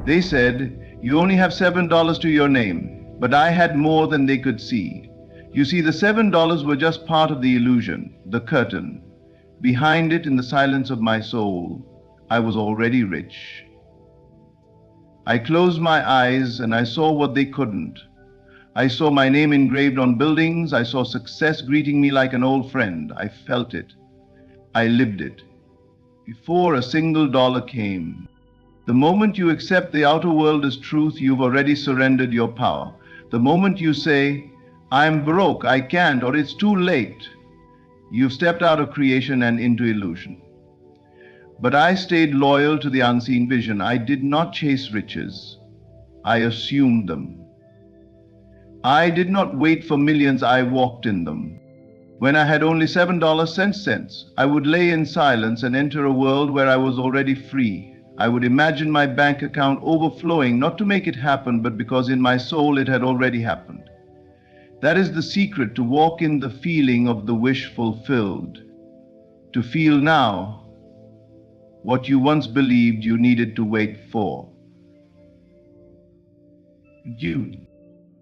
They said, "You only have $7 to your name," but I had more than they could see. You see, the $7 were just part of the illusion, the curtain. Behind it, in the silence of my soul, I was already rich. I closed my eyes and I saw what they couldn't. I saw my name engraved on buildings. I saw success greeting me like an old friend. I felt it. I lived it. Before a single dollar came. The moment you accept the outer world as truth, you've already surrendered your power. The moment you say, "I'm broke, I can't," or "it's too late," you've stepped out of creation and into illusion. But I stayed loyal to the unseen vision. I did not chase riches. I assumed them. I did not wait for millions, I walked in them. When I had only $7 cents, I would lay in silence and enter a world where I was already free. I would imagine my bank account overflowing, not to make it happen, but because in my soul it had already happened. That is the secret, to walk in the feeling of the wish fulfilled. To feel now what you once believed you needed to wait for. You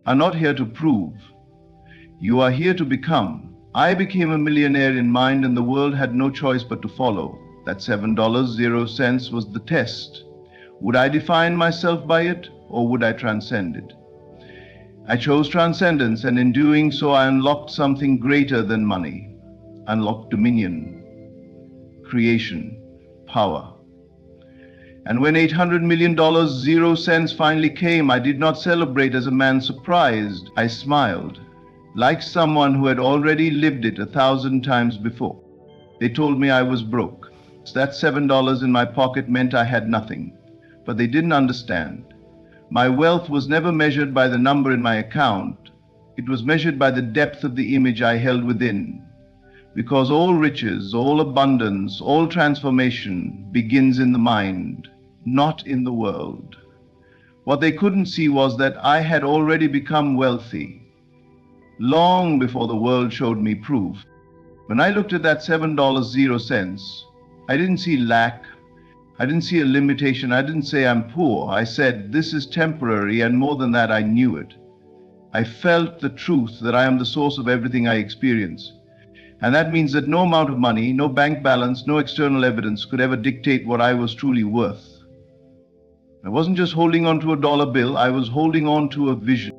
are not here to prove. You are here to become. I became a millionaire in mind, and the world had no choice but to follow. That $7.00 was the test. Would I define myself by it, or would I transcend it? I chose transcendence, and in doing so I unlocked something greater than money. Unlocked dominion, creation, power. And when $800 million 0 cents finally came, I did not celebrate as a man surprised. I smiled, like someone who had already lived it 1,000 times before. They told me I was broke. That $7 in my pocket meant I had nothing. But they didn't understand. My wealth was never measured by the number in my account. It was measured by the depth of the image I held within. Because all riches, all abundance, all transformation begins in the mind, not in the world. What they couldn't see was that I had already become wealthy, long before the world showed me proof. When I looked at that $7.00, I didn't see lack. I didn't see a limitation. I didn't say I'm poor. I said, this is temporary, and more than that, I knew it. I felt the truth that I am the source of everything I experience. And that means that no amount of money, no bank balance, no external evidence could ever dictate what I was truly worth. I wasn't just holding on to a dollar bill, I was holding on to a vision.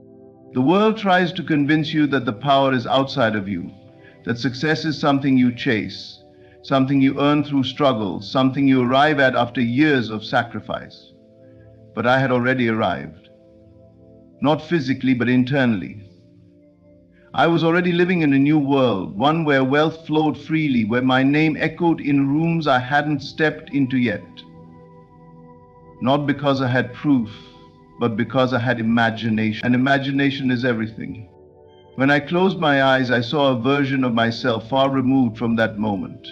The world tries to convince you that the power is outside of you, that success is something you chase, something you earn through struggle, something you arrive at after years of sacrifice. But I had already arrived. Not physically, but internally. I was already living in a new world, one where wealth flowed freely, where my name echoed in rooms I hadn't stepped into yet. Not because I had proof, but because I had imagination. And imagination is everything. When I closed my eyes, I saw a version of myself far removed from that moment.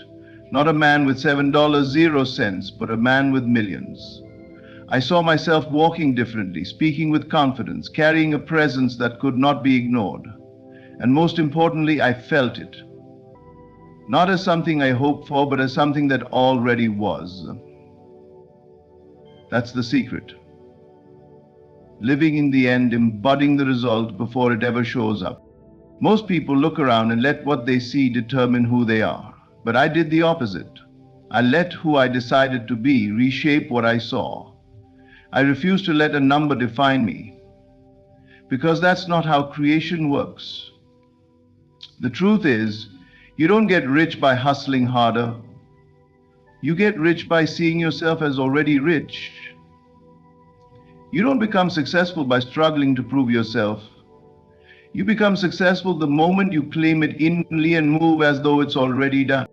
Not a man with $7.00, but a man with millions. I saw myself walking differently, speaking with confidence, carrying a presence that could not be ignored. And most importantly, I felt it. Not as something I hoped for, but as something that already was. That's the secret. Living in the end, embodying the result before it ever shows up. Most people look around and let what they see determine who they are. But I did the opposite. I let who I decided to be reshape what I saw. I refused to let a number define me, because that's not how creation works. The truth is, you don't get rich by hustling harder. You get rich by seeing yourself as already rich. You don't become successful by struggling to prove yourself. You become successful the moment you claim it inwardly and move as though it's already done.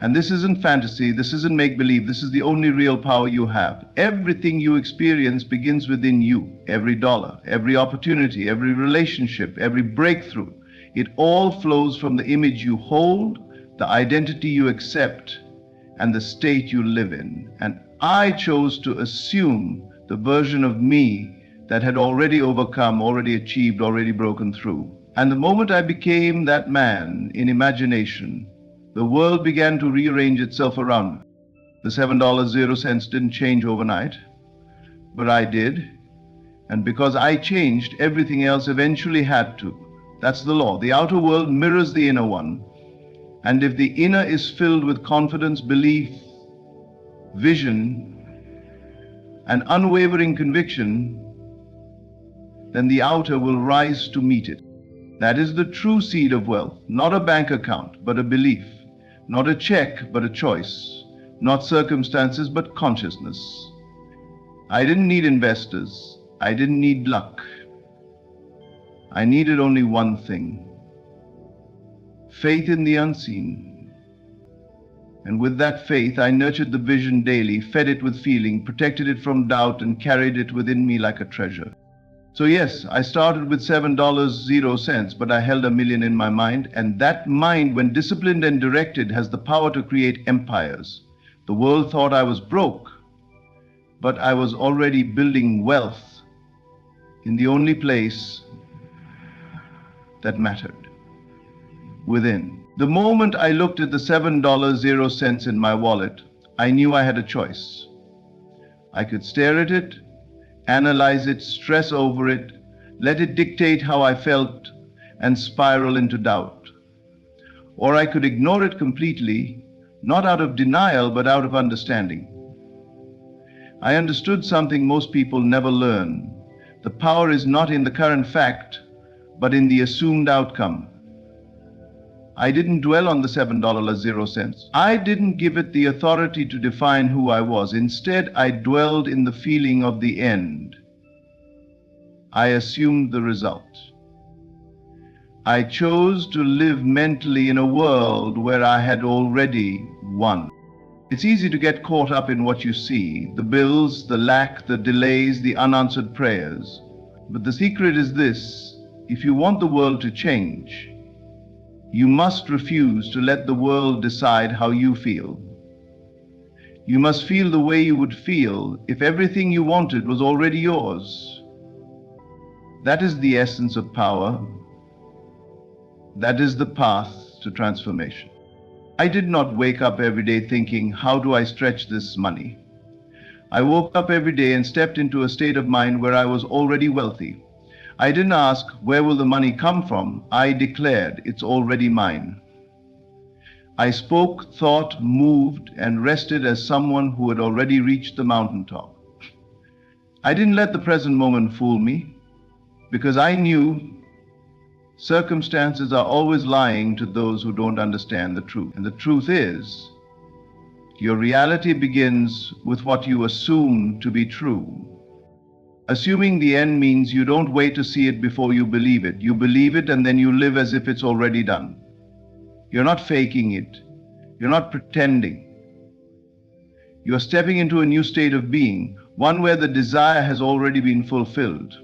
And this isn't fantasy, this isn't make-believe, this is the only real power you have. Everything you experience begins within you. Every dollar, every opportunity, every relationship, every breakthrough. It all flows from the image you hold, the identity you accept, and the state you live in. And I chose to assume the version of me that had already overcome, already achieved, already broken through. And the moment I became that man in imagination, the world began to rearrange itself around me. The $7.00 didn't change overnight. But I did. And because I changed, everything else eventually had to. That's the law. The outer world mirrors the inner one. And if the inner is filled with confidence, belief, vision, and unwavering conviction, then the outer will rise to meet it. That is the true seed of wealth, not a bank account, but a belief, not a check, but a choice, not circumstances, but consciousness. I didn't need investors. I didn't need luck. I needed only one thing: faith in the unseen. And with that faith, I nurtured the vision daily, fed it with feeling, protected it from doubt, and carried it within me like a treasure. So yes, I started with $7.00, but I held $1 million in my mind, and that mind, when disciplined and directed, has the power to create empires. The world thought I was broke, but I was already building wealth in the only place that mattered: within. The moment I looked at the $7.00 in my wallet, I knew I had a choice. I could stare at it, analyze it, stress over it, let it dictate how I felt, and spiral into doubt. Or I could ignore it completely, not out of denial, but out of understanding. I understood something most people never learn. The power is not in the current fact, but in the assumed outcome. I didn't dwell on the $7.00. I didn't give it the authority to define who I was. Instead, I dwelled in the feeling of the end. I assumed the result. I chose to live mentally in a world where I had already won. It's easy to get caught up in what you see: the bills, the lack, the delays, the unanswered prayers. But the secret is this: if you want the world to change, you must refuse to let the world decide how you feel. You must feel the way you would feel if everything you wanted was already yours. That is the essence of power. That is the path to transformation. I did not wake up every day thinking, how do I stretch this money? I woke up every day and stepped into a state of mind where I was already wealthy. I didn't ask, where will the money come from? I declared, it's already mine. I spoke, thought, moved, and rested as someone who had already reached the mountaintop. I didn't let the present moment fool me, because I knew circumstances are always lying to those who don't understand the truth. And the truth is, your reality begins with what you assume to be true. Assuming the end means you don't wait to see it before you believe it. You believe it and then you live as if it's already done. You're not faking it. You're not pretending. You're stepping into a new state of being, one where the desire has already been fulfilled.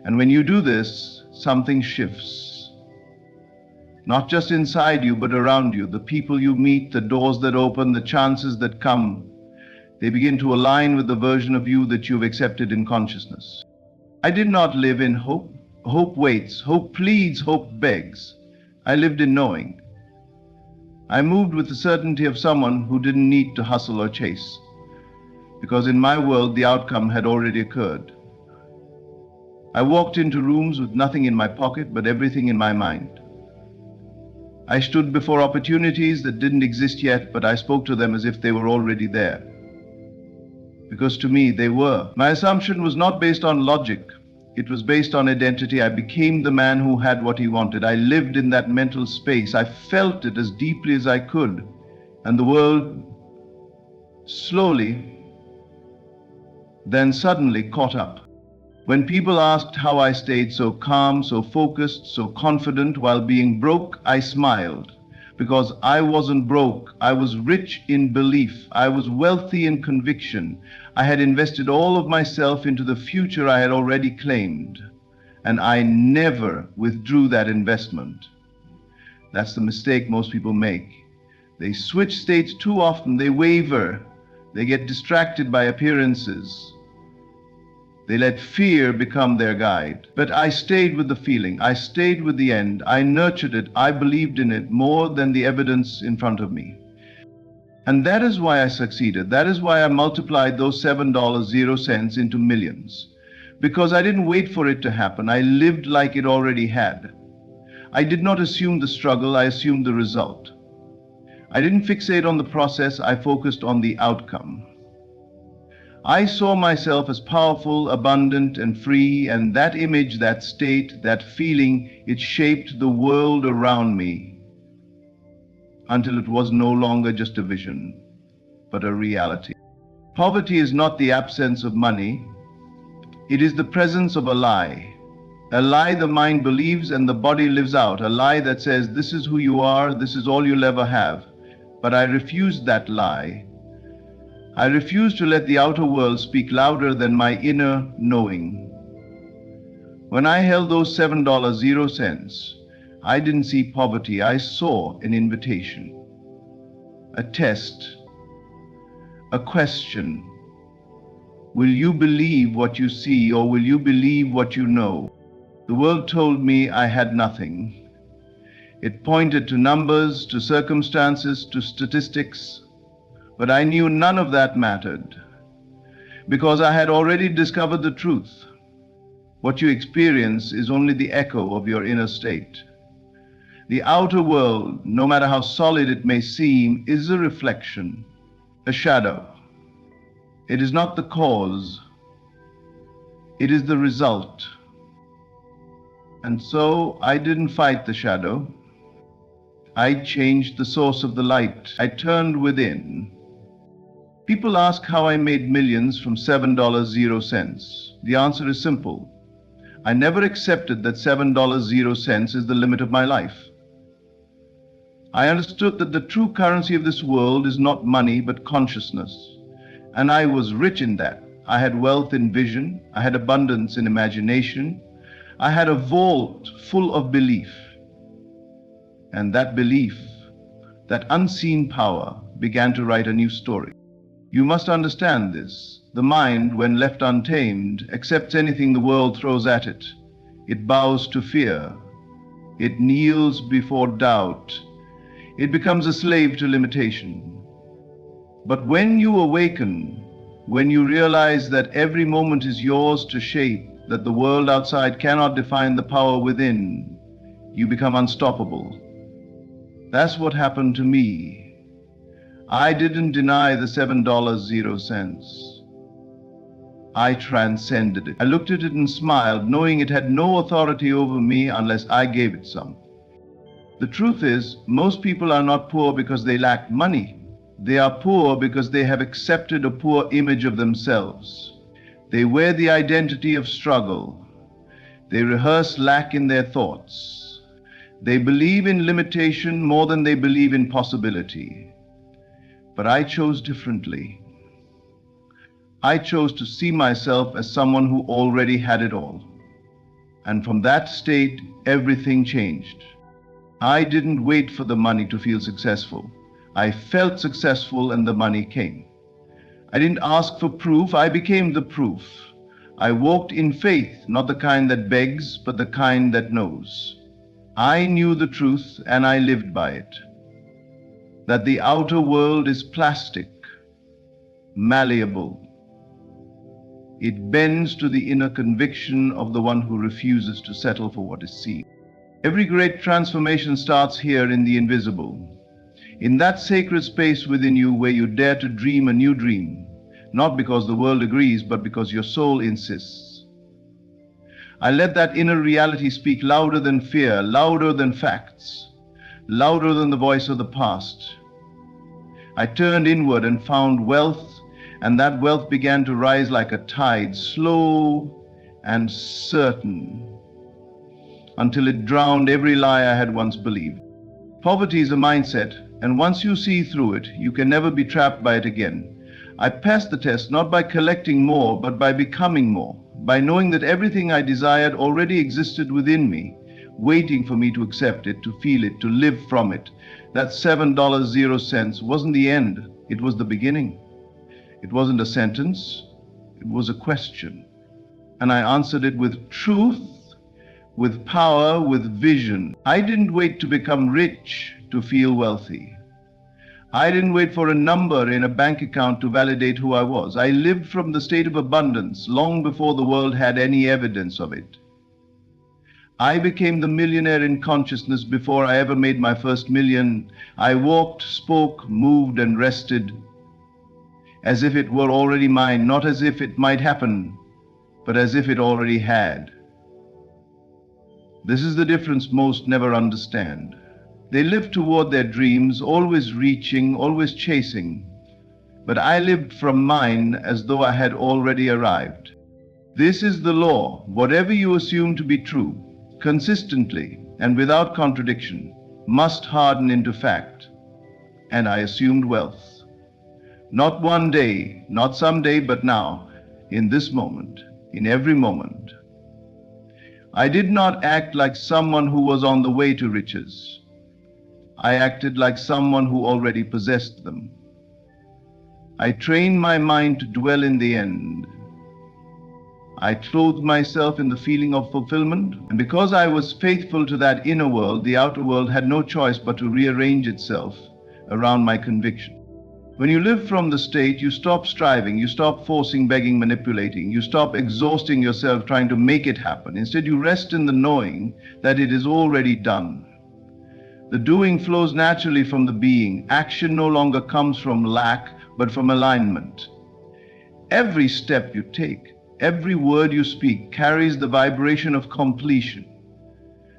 And when you do this, something shifts. Not just inside you, but around you. The people you meet, the doors that open, the chances that come, they begin to align with the version of you that you've accepted in consciousness. I did not live in hope. Hope waits. Hope pleads. Hope begs. I lived in knowing. I moved with the certainty of someone who didn't need to hustle or chase, because in my world the outcome had already occurred. I walked into rooms with nothing in my pocket but everything in my mind. I stood before opportunities that didn't exist yet, but I spoke to them as if they were already there. Because to me, they were. My assumption was not based on logic. It was based on identity. I became the man who had what he wanted. I lived in that mental space. I felt it as deeply as I could. And the world slowly, then suddenly caught up. When people asked how I stayed so calm, so focused, so confident while being broke, I smiled. Because I wasn't broke. I was rich in belief. I was wealthy in conviction. I had invested all of myself into the future I had already claimed. And I never withdrew that investment. That's the mistake most people make. They switch states too often. They waver. They get distracted by appearances. They let fear become their guide. But I stayed with the feeling. I stayed with the end. I nurtured it. I believed in it more than the evidence in front of me. And that is why I succeeded. That is why I multiplied those $7.00 into millions. Because I didn't wait for it to happen. I lived like it already had. I did not assume the struggle, I assumed the result. I didn't fixate on the process, I focused on the outcome. I saw myself as powerful, abundant, and free, and that image, that state, that feeling, it shaped the world around me until it was no longer just a vision, but a reality. Poverty is not the absence of money, it is the presence of a lie. A lie the mind believes and the body lives out. A lie that says, this is who you are, this is all you'll ever have. But I refused that lie. I refused to let the outer world speak louder than my inner knowing. When I held those $7.00, I didn't see poverty, I saw an invitation, a test, a question. Will you believe what you see, or will you believe what you know? The world told me I had nothing. It pointed to numbers, to circumstances, to statistics, but I knew none of that mattered, because I had already discovered the truth. What you experience is only the echo of your inner state. The outer world, no matter how solid it may seem, is a reflection, a shadow. It is not the cause, it is the result. And so I didn't fight the shadow. I changed the source of the light. I turned within. People ask how I made millions from $7.00. The answer is simple. I never accepted that $7.00 is the limit of my life. I understood that the true currency of this world is not money but consciousness. And I was rich in that. I had wealth in vision. I had abundance in imagination. I had a vault full of belief. And that belief, that unseen power, began to write a new story. You must understand this. The mind, when left untamed, accepts anything the world throws at it. It bows to fear. It kneels before doubt. It becomes a slave to limitation. But when you awaken, when you realize that every moment is yours to shape, that the world outside cannot define the power within, you become unstoppable. That's what happened to me. I didn't deny the $7.00. I transcended it. I looked at it and smiled, knowing it had no authority over me unless I gave it some. The truth is, most people are not poor because they lack money. They are poor because they have accepted a poor image of themselves. They wear the identity of struggle. They rehearse lack in their thoughts. They believe in limitation more than they believe in possibility. But I chose differently. I chose to see myself as someone who already had it all. And from that state, everything changed. I didn't wait for the money to feel successful. I felt successful and the money came. I didn't ask for proof, I became the proof. I walked in faith, not the kind that begs, but the kind that knows. I knew the truth and I lived by it. That the outer world is plastic, malleable. It bends to the inner conviction of the one who refuses to settle for what is seen. Every great transformation starts here in the invisible. In that sacred space within you where you dare to dream a new dream, not because the world agrees, but because your soul insists. I let that inner reality speak louder than fear, louder than facts, louder than the voice of the past. I turned inward and found wealth, and that wealth began to rise like a tide, slow and certain, until it drowned every lie I had once believed. Poverty is a mindset, and once you see through it, you can never be trapped by it again. I passed the test not by collecting more, but by becoming more, by knowing that everything I desired already existed within me, waiting for me to accept it, to feel it, to live from it. That $7.00 wasn't the end, it was the beginning. It wasn't a sentence, it was a question. And I answered it with truth, with power, with vision. I didn't wait to become rich to feel wealthy. I didn't wait for a number in a bank account to validate who I was. I lived from the state of abundance long before the world had any evidence of it. I became the millionaire in consciousness before I ever made my first million. I walked, spoke, moved, and rested as if it were already mine, not as if it might happen, but as if it already had. This is the difference most never understand. They live toward their dreams, always reaching, always chasing. But I lived from mine as though I had already arrived. This is the law. Whatever you assume to be true, consistently and without contradiction, must harden into fact. And I assumed wealth. Not one day, not someday, but now, in this moment, in every moment. I did not act like someone who was on the way to riches. I acted like someone who already possessed them. I trained my mind to dwell in the end. I clothed myself in the feeling of fulfillment, and because I was faithful to that inner world, the outer world had no choice but to rearrange itself around my conviction. When you live from the state, you stop striving, you stop forcing, begging, manipulating, you stop exhausting yourself trying to make it happen. Instead, you rest in the knowing that it is already done. The doing flows naturally from the being. Action no longer comes from lack, but from alignment. Every step you take, every word you speak carries the vibration of completion.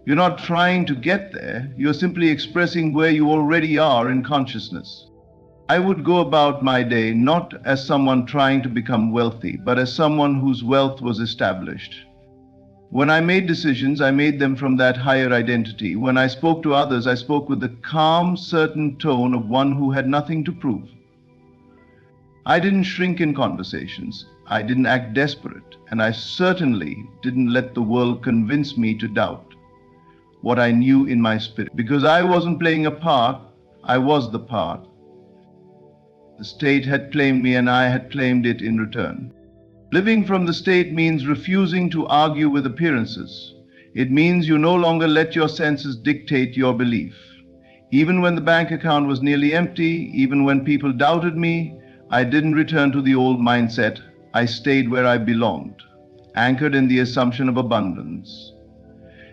You're not trying to get there, you're simply expressing where you already are in consciousness. I would go about my day not as someone trying to become wealthy, but as someone whose wealth was established. When I made decisions, I made them from that higher identity. When I spoke to others, I spoke with the calm, certain tone of one who had nothing to prove. I didn't shrink in conversations. I didn't act desperate, and I certainly didn't let the world convince me to doubt what I knew in my spirit. Because I wasn't playing a part, I was the part. The state had claimed me, and I had claimed it in return. Living from the state means refusing to argue with appearances. It means you no longer let your senses dictate your belief. Even when the bank account was nearly empty, even when people doubted me, I didn't return to the old mindset. I stayed where I belonged, anchored in the assumption of abundance.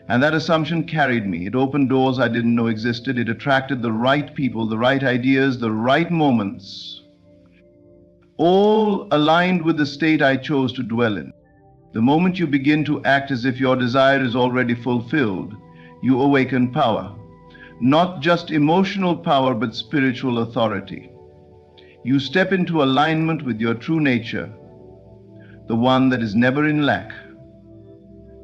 And that assumption carried me. It opened doors I didn't know existed. It attracted the right people, the right ideas, the right moments, all aligned with the state I chose to dwell in. The moment you begin to act as if your desire is already fulfilled, you awaken power. Not just emotional power, but spiritual authority. You step into alignment with your true nature, the one that is never in lack.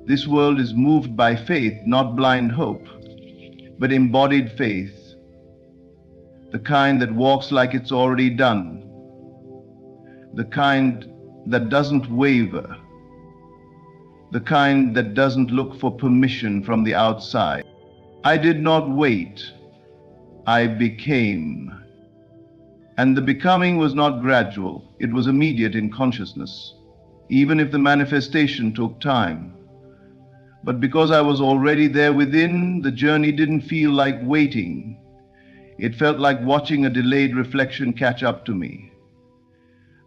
This world is moved by faith, not blind hope, but embodied faith, the kind that walks like it's already done, the kind that doesn't waver, the kind that doesn't look for permission from the outside. I did not wait, I became. And the becoming was not gradual, it was immediate in consciousness, even if the manifestation took time. But because I was already there within, the journey didn't feel like waiting. It felt like watching a delayed reflection catch up to me.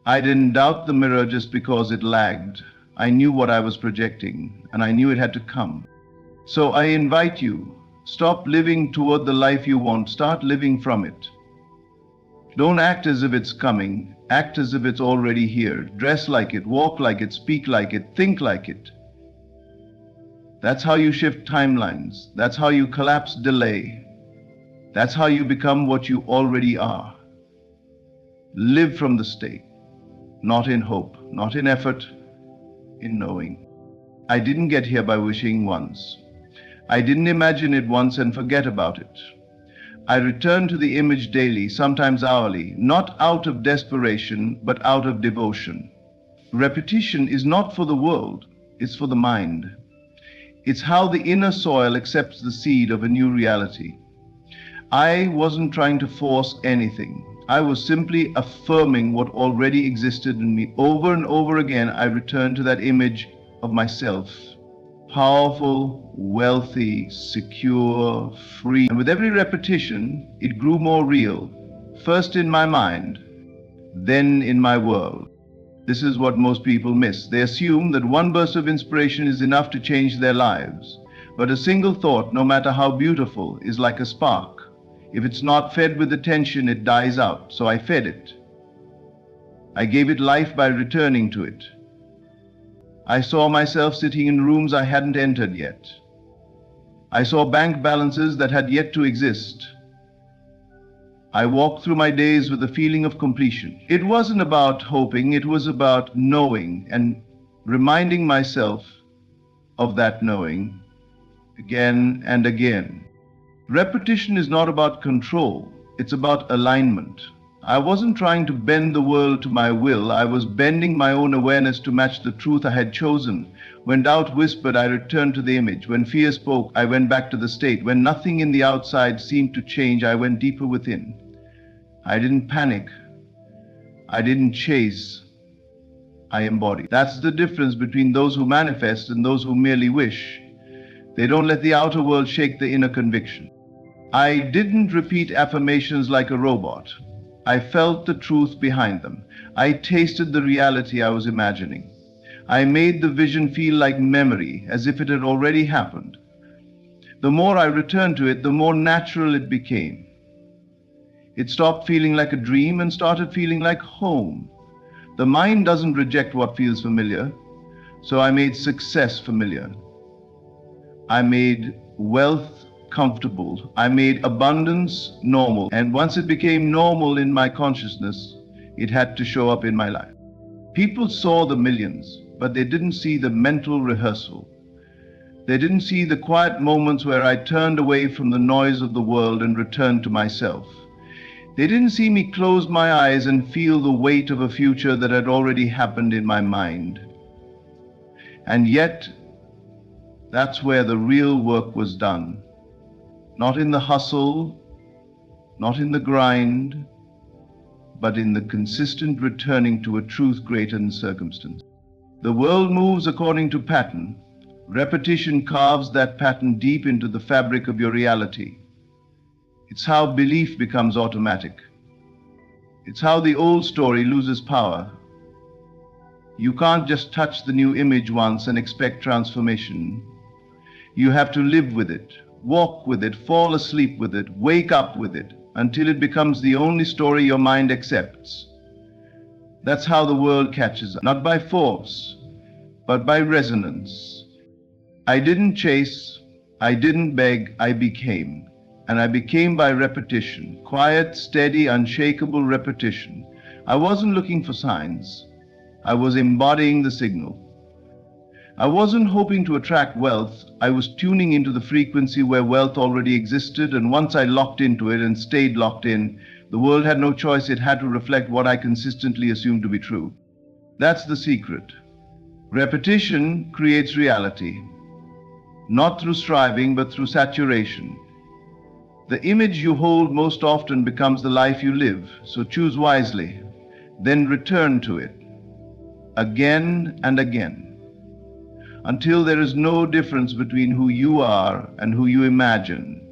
I didn't doubt the mirror just because it lagged. I knew what I was projecting, and I knew it had to come. So I invite you, stop living toward the life you want, start living from it. Don't act as if it's coming, act as if it's already here. Dress like it, walk like it, speak like it, think like it. That's how you shift timelines. That's how you collapse delay. That's how you become what you already are. Live from the state, not in hope, not in effort, in knowing. I didn't get here by wishing once. I didn't imagine it once and forget about it. I return to the image daily, sometimes hourly, not out of desperation, but out of devotion. Repetition is not for the world, it's for the mind. It's how the inner soil accepts the seed of a new reality. I wasn't trying to force anything. I was simply affirming what already existed in me. Over and over again, I returned to that image of myself. Powerful, wealthy, secure, free. And with every repetition, it grew more real, first in my mind, then in my world. This is what most people miss. They assume that one burst of inspiration is enough to change their lives. But a single thought, no matter how beautiful, is like a spark. If it's not fed with attention, it dies out. So I fed it. I gave it life by returning to it. I saw myself sitting in rooms I hadn't entered yet. I saw bank balances that had yet to exist. I walked through my days with a feeling of completion. It wasn't about hoping, it was about knowing and reminding myself of that knowing again and again. Repetition is not about control, it's about alignment. I wasn't trying to bend the world to my will, I was bending my own awareness to match the truth I had chosen. When doubt whispered, I returned to the image. When fear spoke, I went back to the state. When nothing in the outside seemed to change, I went deeper within. I didn't panic. I didn't chase. I embodied. That's the difference between those who manifest and those who merely wish. They don't let the outer world shake the inner conviction. I didn't repeat affirmations like a robot. I felt the truth behind them. I tasted the reality I was imagining. I made the vision feel like memory, as if it had already happened. The more I returned to it, the more natural it became. It stopped feeling like a dream and started feeling like home. The mind doesn't reject what feels familiar, so I made success familiar. I made wealth comfortable. I made abundance normal. And once it became normal in my consciousness, it had to show up in my life. People saw the millions, but they didn't see the mental rehearsal. They didn't see the quiet moments where I turned away from the noise of the world and returned to myself. They didn't see me close my eyes and feel the weight of a future that had already happened in my mind. And yet, that's where the real work was done. Not in the hustle, not in the grind, but in the consistent returning to a truth greater than circumstance. The world moves according to pattern. Repetition carves that pattern deep into the fabric of your reality. It's how belief becomes automatic. It's how the old story loses power. You can't just touch the new image once and expect transformation. You have to live with it, walk with it, fall asleep with it, wake up with it, until it becomes the only story your mind accepts. That's how the world catches up, not by force, but by resonance. I didn't chase, I didn't beg, I became. And I became by repetition, quiet, steady, unshakable repetition. I wasn't looking for signs. I was embodying the signal. I wasn't hoping to attract wealth. I was tuning into the frequency where wealth already existed, and once I locked into it and stayed locked in, the world had no choice. It had to reflect what I consistently assumed to be true. That's the secret. Repetition creates reality, not through striving, but through saturation. The image you hold most often becomes the life you live, so choose wisely, then return to it, again and again, until there is no difference between who you are and who you imagine.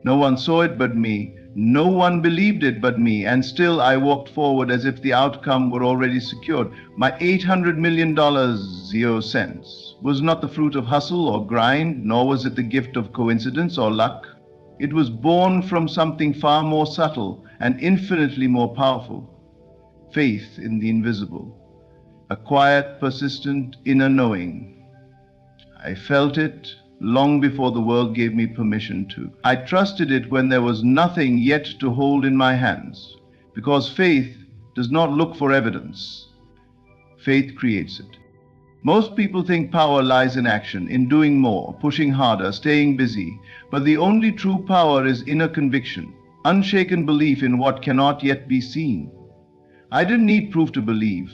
No one saw it but me, no one believed it but me, and still I walked forward as if the outcome were already secured. My $800 million, 0 cents, was not the fruit of hustle or grind, nor was it the gift of coincidence or luck. It was born from something far more subtle and infinitely more powerful. Faith in the invisible. A quiet, persistent inner knowing. I felt it long before the world gave me permission to. I trusted it when there was nothing yet to hold in my hands, because faith does not look for evidence. Faith creates it. Most people think power lies in action, in doing more, pushing harder, staying busy. But the only true power is inner conviction, unshaken belief in what cannot yet be seen. I didn't need proof to believe.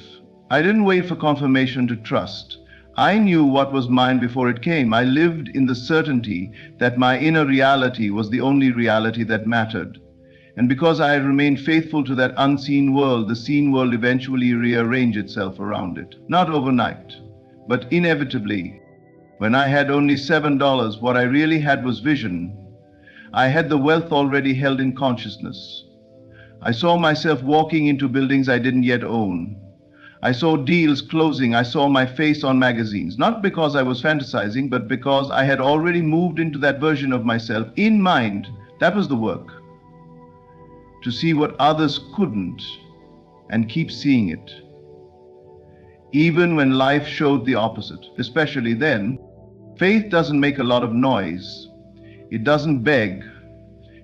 I didn't wait for confirmation to trust. I knew what was mine before it came. I lived in the certainty that my inner reality was the only reality that mattered. And because I had remained faithful to that unseen world, the seen world eventually rearranged itself around it. Not overnight, but inevitably. When I had only $7, what I really had was vision. I had the wealth already held in consciousness. I saw myself walking into buildings I didn't yet own. I saw deals closing. I saw my face on magazines, not because I was fantasizing, but because I had already moved into that version of myself in mind. That was the work. To see what others couldn't and keep seeing it. Even when life showed the opposite, especially then. Faith doesn't make a lot of noise. It doesn't beg.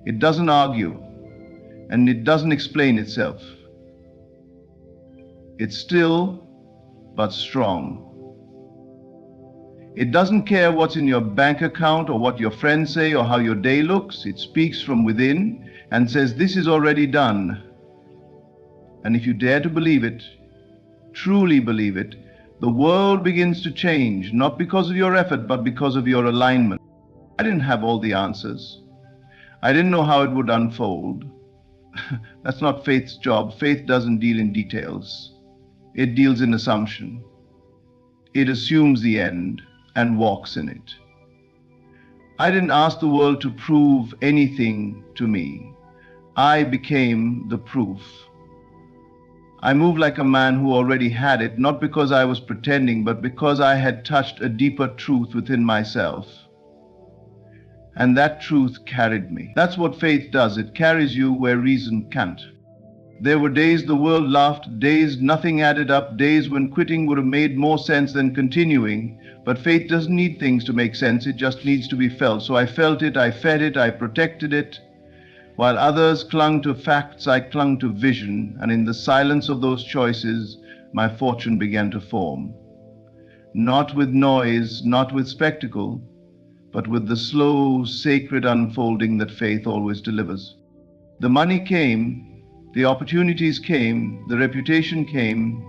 It doesn't argue. And it doesn't explain itself. It's still, but strong. It doesn't care what's in your bank account or what your friends say or how your day looks. It speaks from within and says, this is already done. And if you dare to believe it, truly believe it, the world begins to change, not because of your effort, but because of your alignment. I didn't have all the answers. I didn't know how it would unfold. That's not faith's job. Faith doesn't deal in details. It deals in assumption. It assumes the end and walks in it. I didn't ask the world to prove anything to me. I became the proof. I moved like a man who already had it, not because I was pretending, but because I had touched a deeper truth within myself. And that truth carried me. That's what faith does. It carries you where reason can't. There were days the world laughed, days nothing added up, days when quitting would have made more sense than continuing. But faith doesn't need things to make sense, it just needs to be felt. So I felt it, I fed it, I protected it. While others clung to facts, I clung to vision, and in the silence of those choices, my fortune began to form. Not with noise, not with spectacle, but with the slow, sacred unfolding that faith always delivers. The money came, the opportunities came, the reputation came,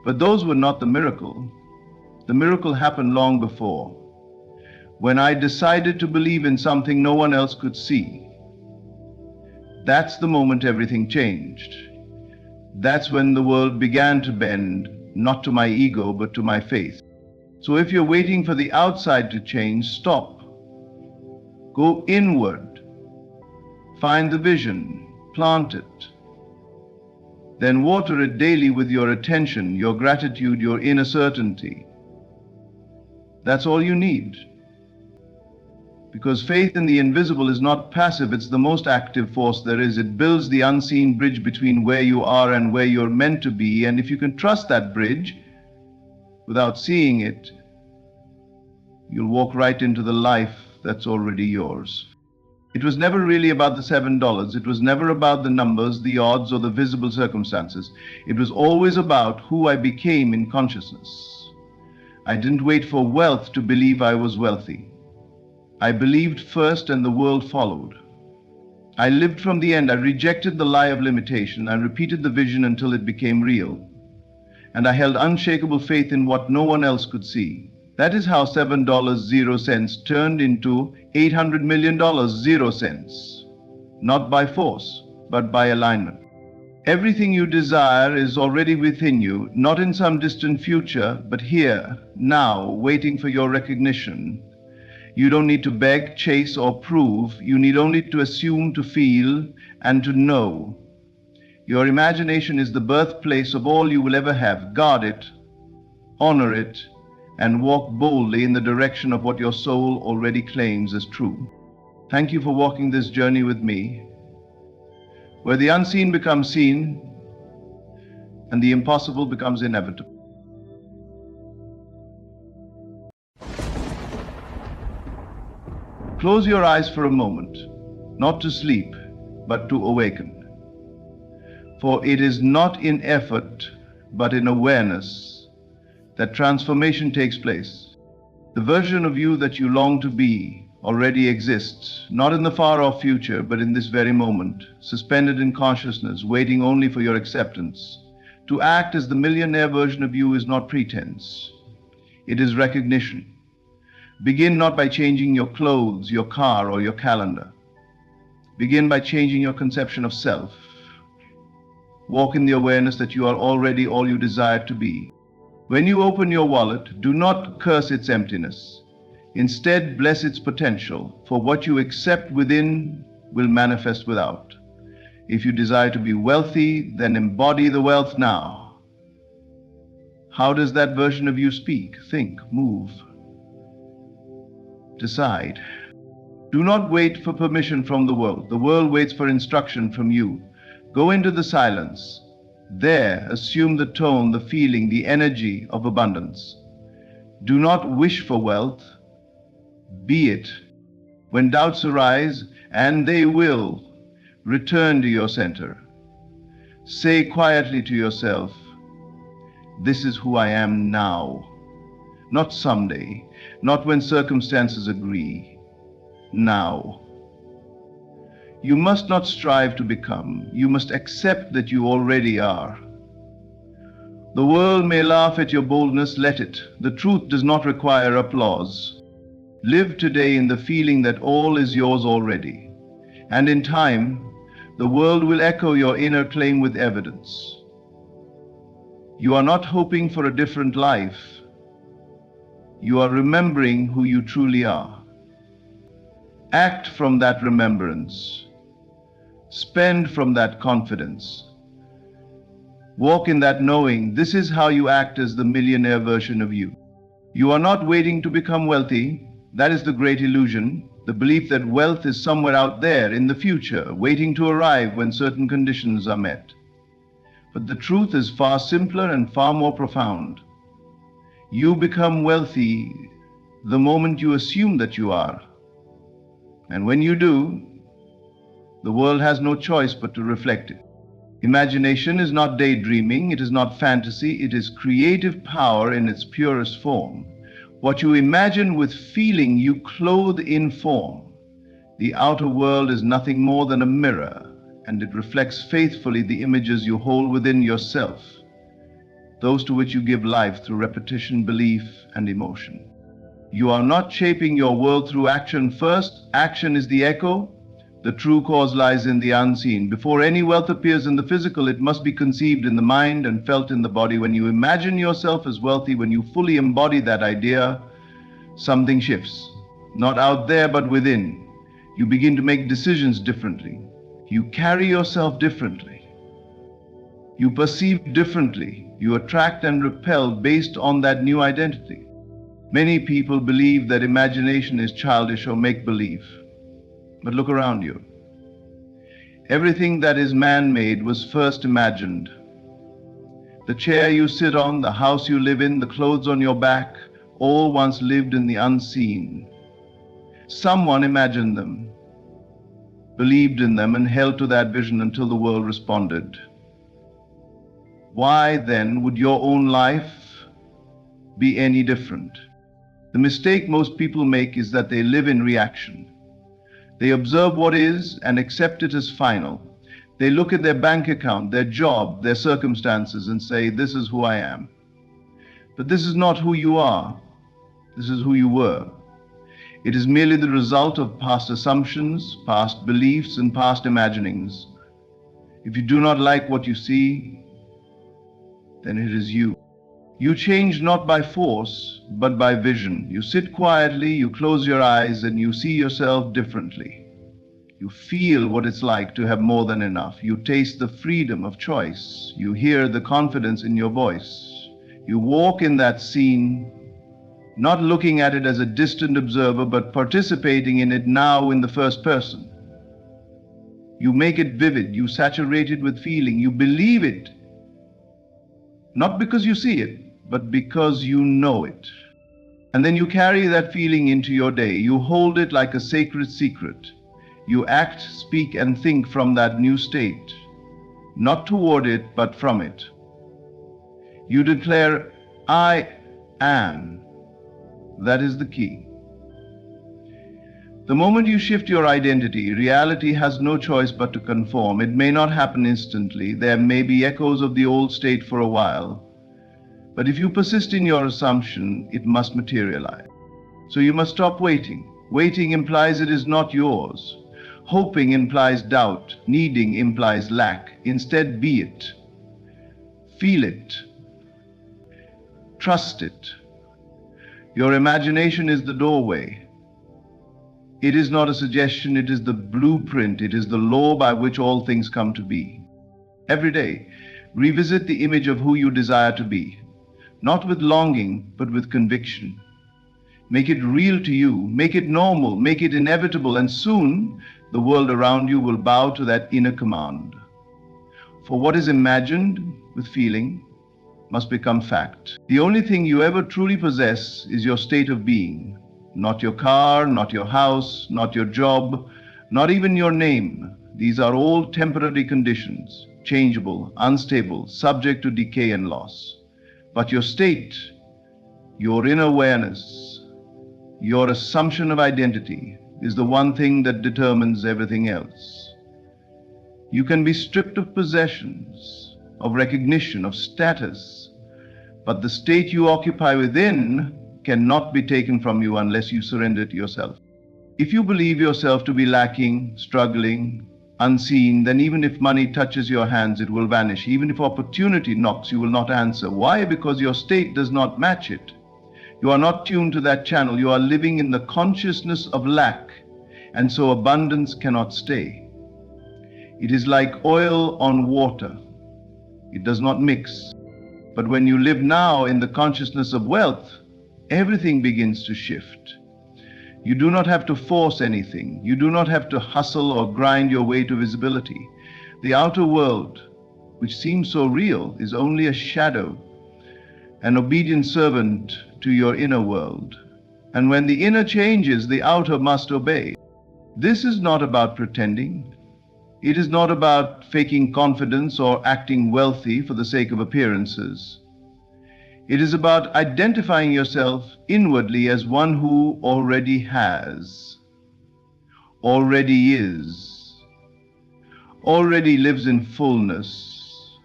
but those were not the miracle. The miracle happened long before, when I decided to believe in something no one else could see. That's the moment everything changed. That's when the world began to bend, not to my ego, but to my faith. So if you're waiting for the outside to change, stop. Go inward. Find the vision. Plant it. Then water it daily with your attention, your gratitude, your inner certainty. That's all you need. Because faith in the invisible is not passive, it's the most active force there is. It builds the unseen bridge between where you are and where you're meant to be. And if you can trust that bridge without seeing it, you'll walk right into the life that's already yours. It was never really about the $7. It was never about the numbers, the odds, or the visible circumstances. It was always about who I became in consciousness. I didn't wait for wealth to believe I was wealthy. I believed first and the world followed. I lived from the end. I rejected the lie of limitation. I repeated the vision until it became real. And I held unshakable faith in what no one else could see. That is how $7.00 turned into $800 million 0 cents. Not by force, but by alignment. Everything you desire is already within you, not in some distant future, but here, now, waiting for your recognition. You don't need to beg, chase, or prove. You need only to assume, to feel, and to know. Your imagination is the birthplace of all you will ever have. Guard it, honor it, and walk boldly in the direction of what your soul already claims as true. Thank you for walking this journey with me, where the unseen becomes seen and the impossible becomes inevitable. Close your eyes for a moment, not to sleep, but to awaken. For it is not in effort, but in awareness, that transformation takes place. The version of you that you long to be already exists, not in the far-off future, but in this very moment, suspended in consciousness, waiting only for your acceptance. To act as the millionaire version of you is not pretense. It is recognition. Begin not by changing your clothes, your car, or your calendar. Begin by changing your conception of self. Walk in the awareness that you are already all you desire to be. When you open your wallet, do not curse its emptiness. Instead, bless its potential, for what you accept within will manifest without. If you desire to be wealthy, then embody the wealth now. How does that version of you speak, think, move, decide? Do not wait for permission from the world. The world waits for instruction from you. Go into the silence. There, assume the tone, the feeling, the energy of abundance. Do not wish for wealth. Be it. When doubts arise, and they will, return to your center. Say quietly to yourself, "This is who I am now." Not someday, not when circumstances agree. Now. You must not strive to become. You must accept that you already are. The world may laugh at your boldness, let it. The truth does not require applause. Live today in the feeling that all is yours already. And in time, the world will echo your inner claim with evidence. You are not hoping for a different life. You are remembering who you truly are. Act from that remembrance. Spend from that confidence. Walk in that knowing. This is how you act as the millionaire version of you. You are not waiting to become wealthy. That is the great illusion, the belief that wealth is somewhere out there in the future, waiting to arrive when certain conditions are met. But the truth is far simpler and far more profound. You become wealthy the moment you assume that you are. And when you do, the world has no choice but to reflect it. Imagination is not daydreaming, it is not fantasy, it is creative power in its purest form. What you imagine with feeling, you clothe in form. The outer world is nothing more than a mirror, and it reflects faithfully the images you hold within yourself, those to which you give life through repetition, belief, and emotion. You are not shaping your world through action first. Action is the echo. The true cause lies in the unseen. Before any wealth appears in the physical, it must be conceived in the mind and felt in the body. When you imagine yourself as wealthy, when you fully embody that idea, something shifts. Not out there, but within. You begin to make decisions differently. You carry yourself differently. You perceive differently. You attract and repel based on that new identity. Many people believe that imagination is childish or make-believe. But look around you. Everything that is man-made was first imagined. The chair you sit on, the house you live in, the clothes on your back, all once lived in the unseen. Someone imagined them, believed in them, and held to that vision until the world responded. Why then would your own life be any different? The mistake most people make is that they live in reaction. They observe what is and accept it as final. They look at their bank account, their job, their circumstances, and say, "This is who I am." But this is not who you are. This is who you were. It is merely the result of past assumptions, past beliefs, and past imaginings. If you do not like what you see, then it is you. You change not by force, but by vision. You sit quietly, you close your eyes, and you see yourself differently. You feel what it's like to have more than enough. You taste the freedom of choice. You hear the confidence in your voice. You walk in that scene, not looking at it as a distant observer, but participating in it now in the first person. You make it vivid. You saturate it with feeling. You believe it, not because you see it, but because you know it. And then you carry that feeling into your day. You hold it like a sacred secret. You act, speak, and think from that new state, not toward it, but from it. You declare, "I am." That is the key. The moment you shift your identity, reality has no choice but to conform. It may not happen instantly. There may be echoes of the old state for a while. But if you persist in your assumption, it must materialize. So you must stop waiting. Waiting implies it is not yours. Hoping implies doubt. Needing implies lack. Instead, be it. Feel it. Trust it. Your imagination is the doorway. It is not a suggestion, it is the blueprint, it is the law by which all things come to be. Every day, revisit the image of who you desire to be, not with longing, but with conviction. Make it real to you, make it normal, make it inevitable, and soon the world around you will bow to that inner command. For what is imagined with feeling must become fact. The only thing you ever truly possess is your state of being, not your car, not your house, not your job, not even your name. These are all temporary conditions, changeable, unstable, subject to decay and loss. But your state, your inner awareness, your assumption of identity is the one thing that determines everything else. You can be stripped of possessions, of recognition, of status, but the state you occupy within cannot be taken from you unless you surrender it yourself. If you believe yourself to be lacking, struggling, unseen, then even if money touches your hands, it will vanish. Even if opportunity knocks, you will not answer. Why? Because your state does not match it. You are not tuned to that channel. You are living in the consciousness of lack, and so abundance cannot stay. It is like oil on water. It does not mix. But when you live now in the consciousness of wealth, everything begins to shift. You do not have to force anything. You do not have to hustle or grind your way to visibility. The outer world, which seems so real, is only a shadow, an obedient servant to your inner world. And when the inner changes, the outer must obey. This is not about pretending. It is not about faking confidence or acting wealthy for the sake of appearances. It is about identifying yourself inwardly as one who already has, already is, already lives in fullness.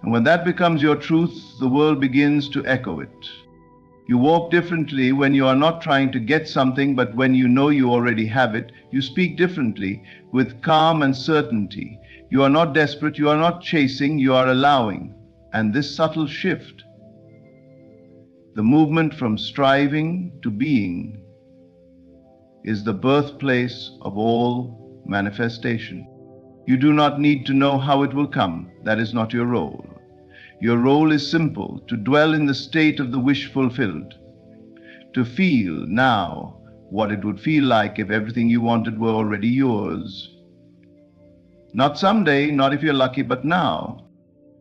And when that becomes your truth, the world begins to echo it. You walk differently when you are not trying to get something, but when you know you already have it. You speak differently, with calm and certainty. You are not desperate, you are not chasing, you are allowing. And this subtle shift, the movement from striving to being, is the birthplace of all manifestation. You do not need to know how it will come. That is not your role. Your role is simple: to dwell in the state of the wish fulfilled, to feel now what it would feel like if everything you wanted were already yours. Not someday, not if you're lucky, but now.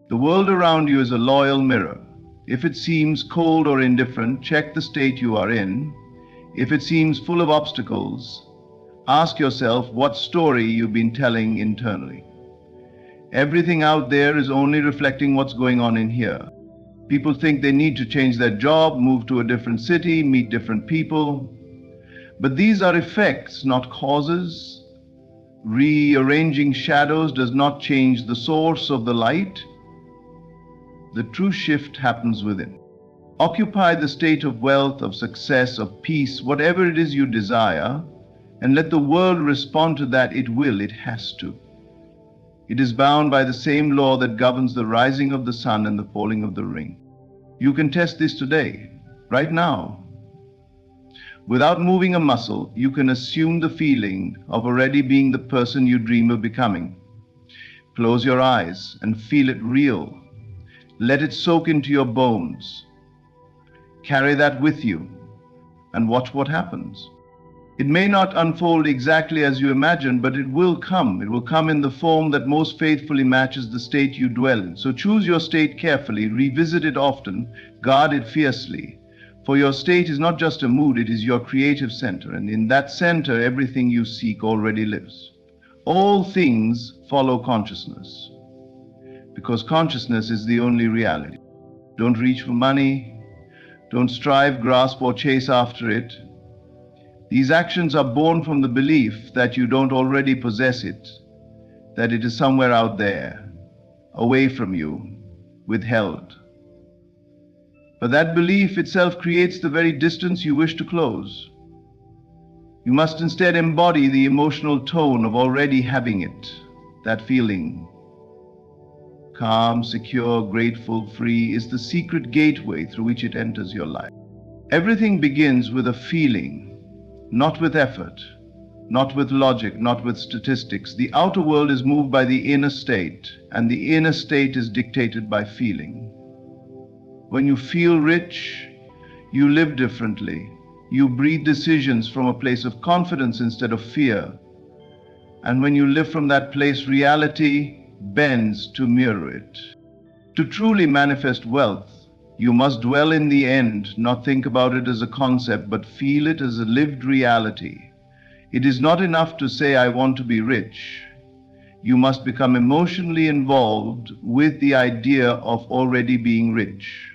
The world around you is a loyal mirror. If it seems cold or indifferent, check the state you are in. If it seems full of obstacles, ask yourself what story you've been telling internally. Everything out there is only reflecting what's going on in here. People think they need to change their job, move to a different city, meet different people. But these are effects, not causes. Rearranging shadows does not change the source of the light. The true shift happens within. Occupy the state of wealth, of success, of peace, whatever it is you desire, and let the world respond to that. It will, it has to. It is bound by the same law that governs the rising of the sun and the falling of the rain. You can test this today, right now. Without moving a muscle, you can assume the feeling of already being the person you dream of becoming. Close your eyes and feel it real. Let it soak into your bones. Carry that with you and watch what happens. It may not unfold exactly as you imagine, but it will come. It will come in the form that most faithfully matches the state you dwell in. So choose your state carefully, revisit it often, guard it fiercely. For your state is not just a mood, it is your creative center. And in that center, everything you seek already lives. All things follow consciousness, because consciousness is the only reality. Don't reach for money. Don't strive, grasp, or chase after it. These actions are born from the belief that you don't already possess it, that it is somewhere out there, away from you, withheld. But that belief itself creates the very distance you wish to close. You must instead embody the emotional tone of already having it, that feeling. Calm, secure, grateful, free is the secret gateway through which it enters your life. Everything begins with a feeling. not with effort, not with logic, not with statistics. The outer world is moved by the inner state, and the inner state is dictated by feeling. When you feel rich, you live differently. You breathe decisions from a place of confidence instead of fear. And when you live from that place, reality bends to mirror it. To truly manifest wealth, you must dwell in the end, not think about it as a concept, but feel it as a lived reality. It is not enough to say, I want to be rich. You must become emotionally involved with the idea of already being rich.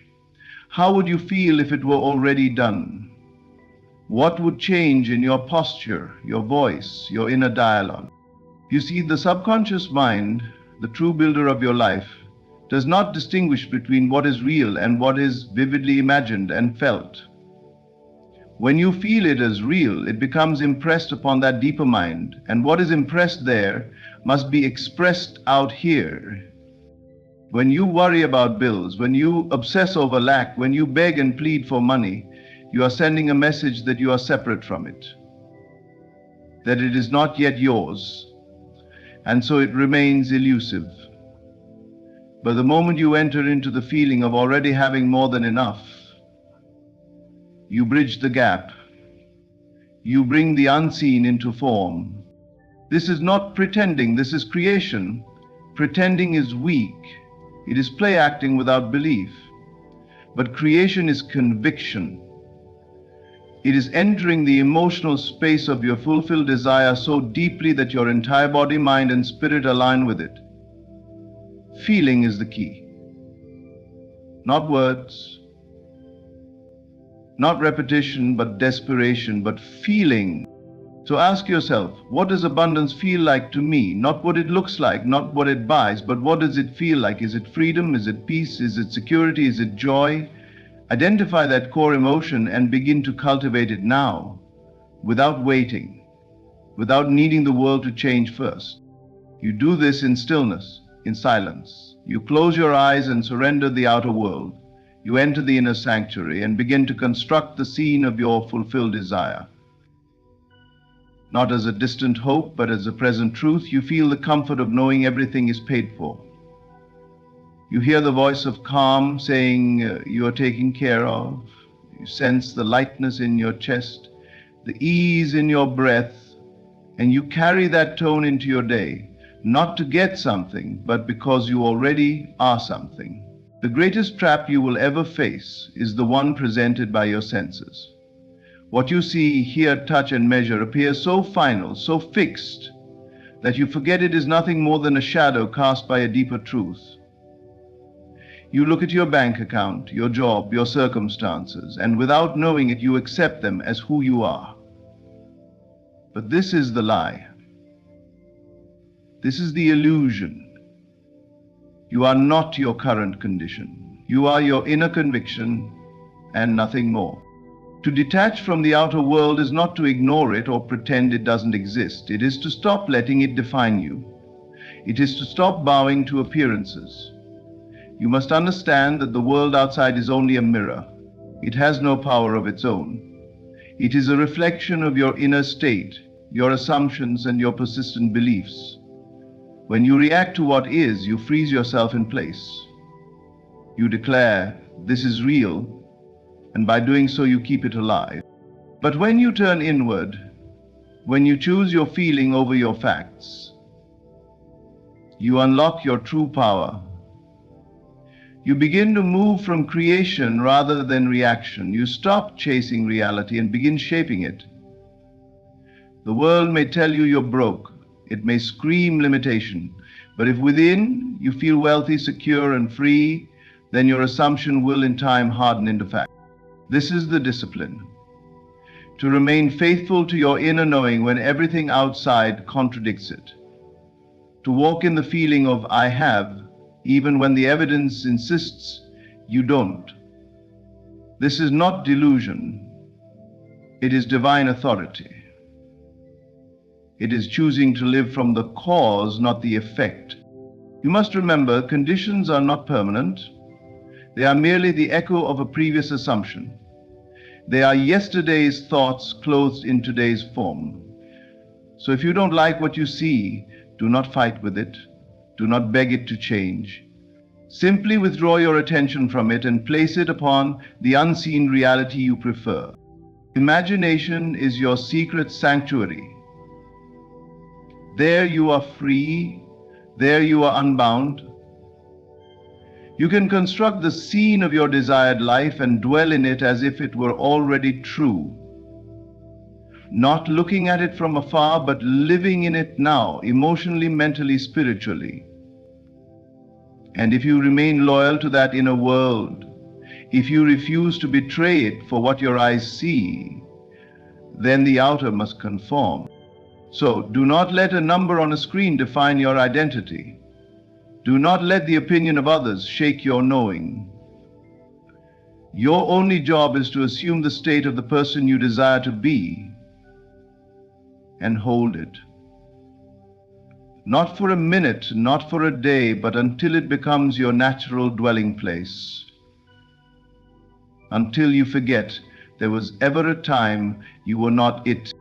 How would you feel if it were already done? What would change in your posture, your voice, your inner dialogue? You see, the subconscious mind, the true builder of your life, does not distinguish between what is real and what is vividly imagined and felt. When you feel it as real, it becomes impressed upon that deeper mind, and what is impressed there must be expressed out here. When you worry about bills, when you obsess over lack, when you beg and plead for money, you are sending a message that you are separate from it, that it is not yet yours, and so it remains elusive. But the moment you enter into the feeling of already having more than enough, you bridge the gap. You bring the unseen into form. This is not pretending, this is creation. Pretending is weak. It is play acting without belief. But creation is conviction. It is entering the emotional space of your fulfilled desire so deeply that your entire body, mind, and spirit align with it. Feeling is the key. Not words, not repetition, but desperation, but feeling. So ask yourself, what does abundance feel like to me? Not what it looks like, not what it buys, but what does it feel like? Is it freedom? Is it peace? Is it security? Is it joy? Identify that core emotion and begin to cultivate it now, without waiting, without needing the world to change first. You do this in stillness, in silence. You close your eyes and surrender the outer world. You enter the inner sanctuary and begin to construct the scene of your fulfilled desire. Not as a distant hope, but as a present truth, you feel the comfort of knowing everything is paid for. You hear the voice of calm saying you are taken care of. You sense the lightness in your chest, the ease in your breath, and you carry that tone into your day, not to get something, but because you already are something. The greatest trap you will ever face is the one presented by your senses. What you see, hear, touch, and measure appears so final, so fixed, that you forget it is nothing more than a shadow cast by a deeper truth. You look at your bank account, your job, your circumstances, and without knowing it, you accept them as who you are. But this is the lie. This is the illusion. You are not your current condition. You are your inner conviction and nothing more. To detach from the outer world is not to ignore it or pretend it doesn't exist. It is to stop letting it define you. It is to stop bowing to appearances. You must understand that the world outside is only a mirror. It has no power of its own. It is a reflection of your inner state, your assumptions, and your persistent beliefs. When you react to what is, you freeze yourself in place. You declare, this is real, and by doing so you keep it alive. But when you turn inward, when you choose your feeling over your facts, you unlock your true power. You begin to move from creation rather than reaction. You stop chasing reality and begin shaping it. The world may tell you you're broke. It may scream limitation. But if within you feel wealthy, secure, and free, then your assumption will in time harden into fact. This is the discipline. To remain faithful to your inner knowing when everything outside contradicts it. To walk in the feeling of I have, even when the evidence insists you don't. This is not delusion. It is divine authority. It is choosing to live from the cause, not the effect. You must remember, conditions are not permanent. They are merely the echo of a previous assumption. They are yesterday's thoughts clothed in today's form. So if you don't like what you see, do not fight with it. Do not beg it to change. Simply withdraw your attention from it and place it upon the unseen reality you prefer. Imagination is your secret sanctuary. There you are free. There you are unbound. You can construct the scene of your desired life and dwell in it as if it were already true. Not looking at it from afar, but living in it now, emotionally, mentally, spiritually. And if you remain loyal to that inner world, if you refuse to betray it for what your eyes see, then the outer must conform. So do not let a number on a screen define your identity. Do not let the opinion of others shake your knowing. Your only job is to assume the state of the person you desire to be and hold it. Not for a minute, not for a day, but until it becomes your natural dwelling place. Until you forget there was ever a time you were not it.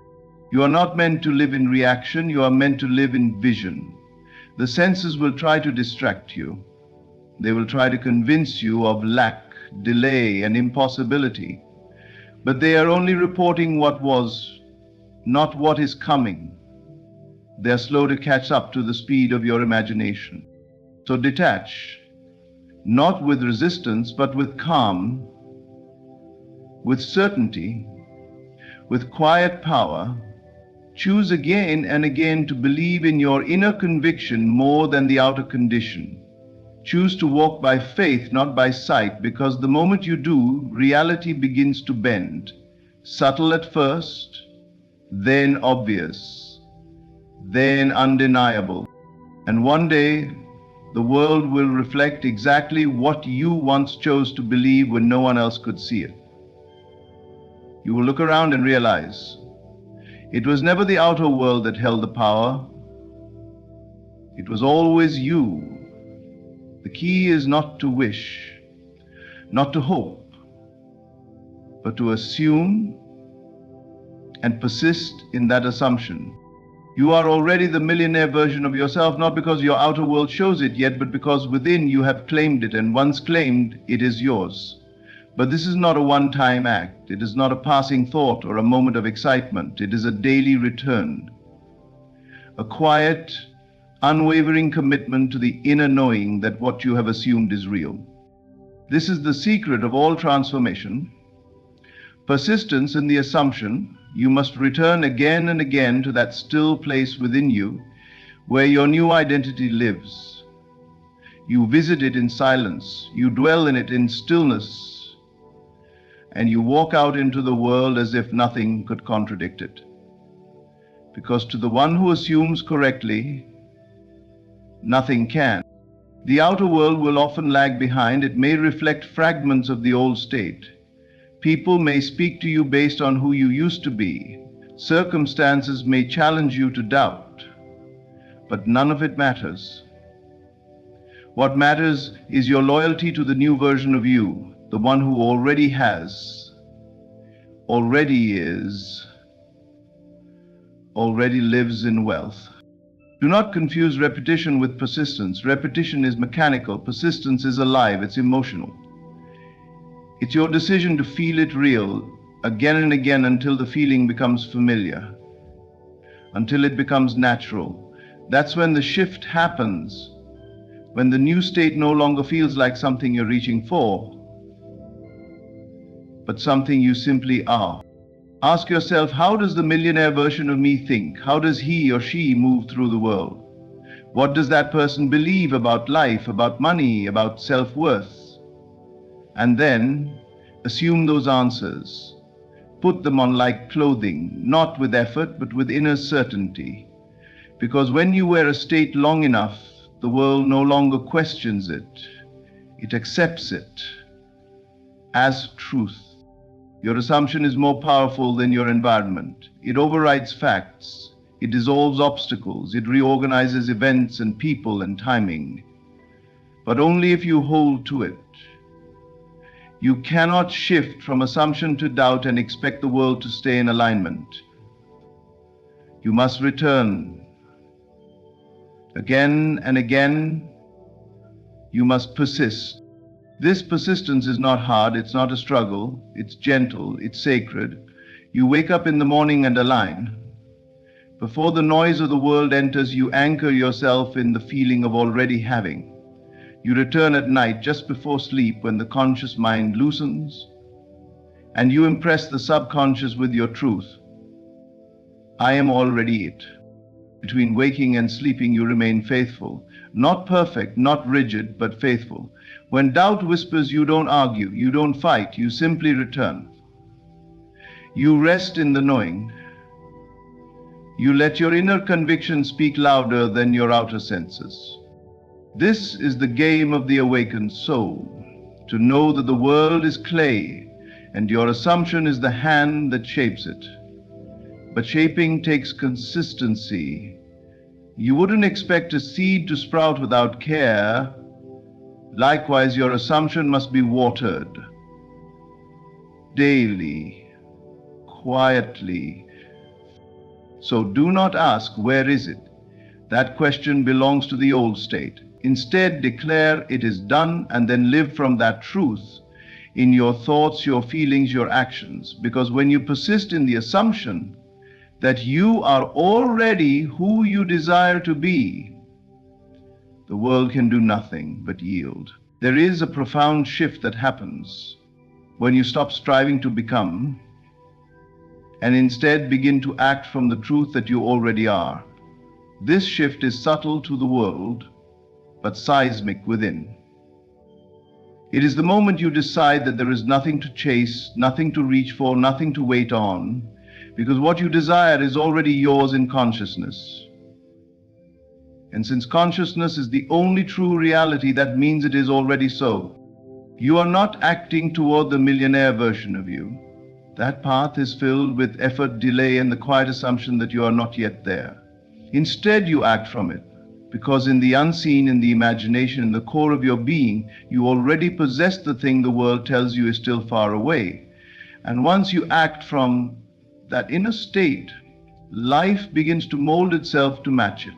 You are not meant to live in reaction, you are meant to live in vision. The senses will try to distract you. They will try to convince you of lack, delay, and impossibility. But they are only reporting what was, not what is coming. They are slow to catch up to the speed of your imagination. So detach, not with resistance, but with calm, with certainty, with quiet power. Choose again and again to believe in your inner conviction more than the outer condition. Choose to walk by faith, not by sight, because the moment you do, reality begins to bend. Subtle at first, then obvious, then undeniable. And one day, the world will reflect exactly what you once chose to believe when no one else could see it. You will look around and realize it was never the outer world that held the power. It was always you. The key is not to wish, not to hope, but to assume and persist in that assumption. You are already the millionaire version of yourself, not because your outer world shows it yet, but because within you have claimed it, and once claimed, it is yours. But this is not a one-time act. It is not a passing thought or a moment of excitement. It is a daily return, a quiet, unwavering commitment to the inner knowing that what you have assumed is real. This is the secret of all transformation. Persistence in the assumption. You must return again and again to that still place within you where your new identity lives. You visit it in silence. You dwell in it in stillness. And you walk out into the world as if nothing could contradict it. Because to the one who assumes correctly, nothing can. The outer world will often lag behind. It may reflect fragments of the old state. People may speak to you based on who you used to be. Circumstances may challenge you to doubt. But none of it matters. What matters is your loyalty to the new version of you. The one who already has, already is, already lives in wealth. Do not confuse repetition with persistence. Repetition is mechanical. Persistence is alive. It's emotional. It's your decision to feel it real again and again until the feeling becomes familiar, until it becomes natural. That's when the shift happens, when the new state no longer feels like something you're reaching for, but something you simply are. Ask yourself, how does the millionaire version of me think? How does he or she move through the world? What does that person believe about life, about money, about self-worth? And then assume those answers. Put them on like clothing, not with effort, but with inner certainty. Because when you wear a state long enough, the world no longer questions it. It accepts it as truth. Your assumption is more powerful than your environment. It overrides facts. It dissolves obstacles. It reorganizes events and people and timing. But only if you hold to it. You cannot shift from assumption to doubt and expect the world to stay in alignment. You must return. Again and again, you must persist. This persistence is not hard, it's not a struggle, it's gentle, it's sacred. You wake up in the morning and align. Before the noise of the world enters, you anchor yourself in the feeling of already having. You return at night just before sleep when the conscious mind loosens, and you impress the subconscious with your truth. I am already it. Between waking and sleeping, you remain faithful. Not perfect, not rigid, but faithful. When doubt whispers, you don't argue, you don't fight, you simply return. You rest in the knowing. You let your inner conviction speak louder than your outer senses. This is the game of the awakened soul, to know that the world is clay and your assumption is the hand that shapes it. But shaping takes consistency. You wouldn't expect a seed to sprout without care. Likewise, your assumption must be watered daily, quietly. So do not ask, where is it? That question belongs to the old state. Instead, declare it is done and then live from that truth in your thoughts, your feelings, your actions. Because when you persist in the assumption that you are already who you desire to be, the world can do nothing but yield. There is a profound shift that happens when you stop striving to become and instead begin to act from the truth that you already are. This shift is subtle to the world, but seismic within. It is the moment you decide that there is nothing to chase, nothing to reach for, nothing to wait on, because what you desire is already yours in consciousness. And since consciousness is the only true reality, that means it is already so. You are not acting toward the millionaire version of you. That path is filled with effort, delay, and the quiet assumption that you are not yet there. Instead, you act from it, because in the unseen, in the imagination, in the core of your being, you already possess the thing the world tells you is still far away. And once you act from that inner state, life begins to mold itself to match it.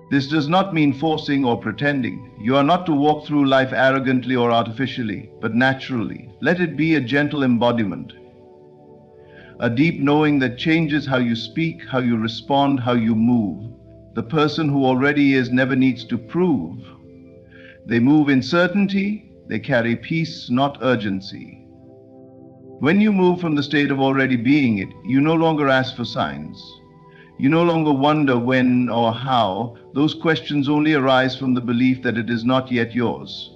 This does not mean forcing or pretending. You are not to walk through life arrogantly or artificially, but naturally. Let it be a gentle embodiment, a deep knowing that changes how you speak, how you respond, how you move. The person who already is never needs to prove. They move in certainty, they carry peace, not urgency. When you move from the state of already being it, you no longer ask for signs. You no longer wonder when or how. Those questions only arise from the belief that it is not yet yours.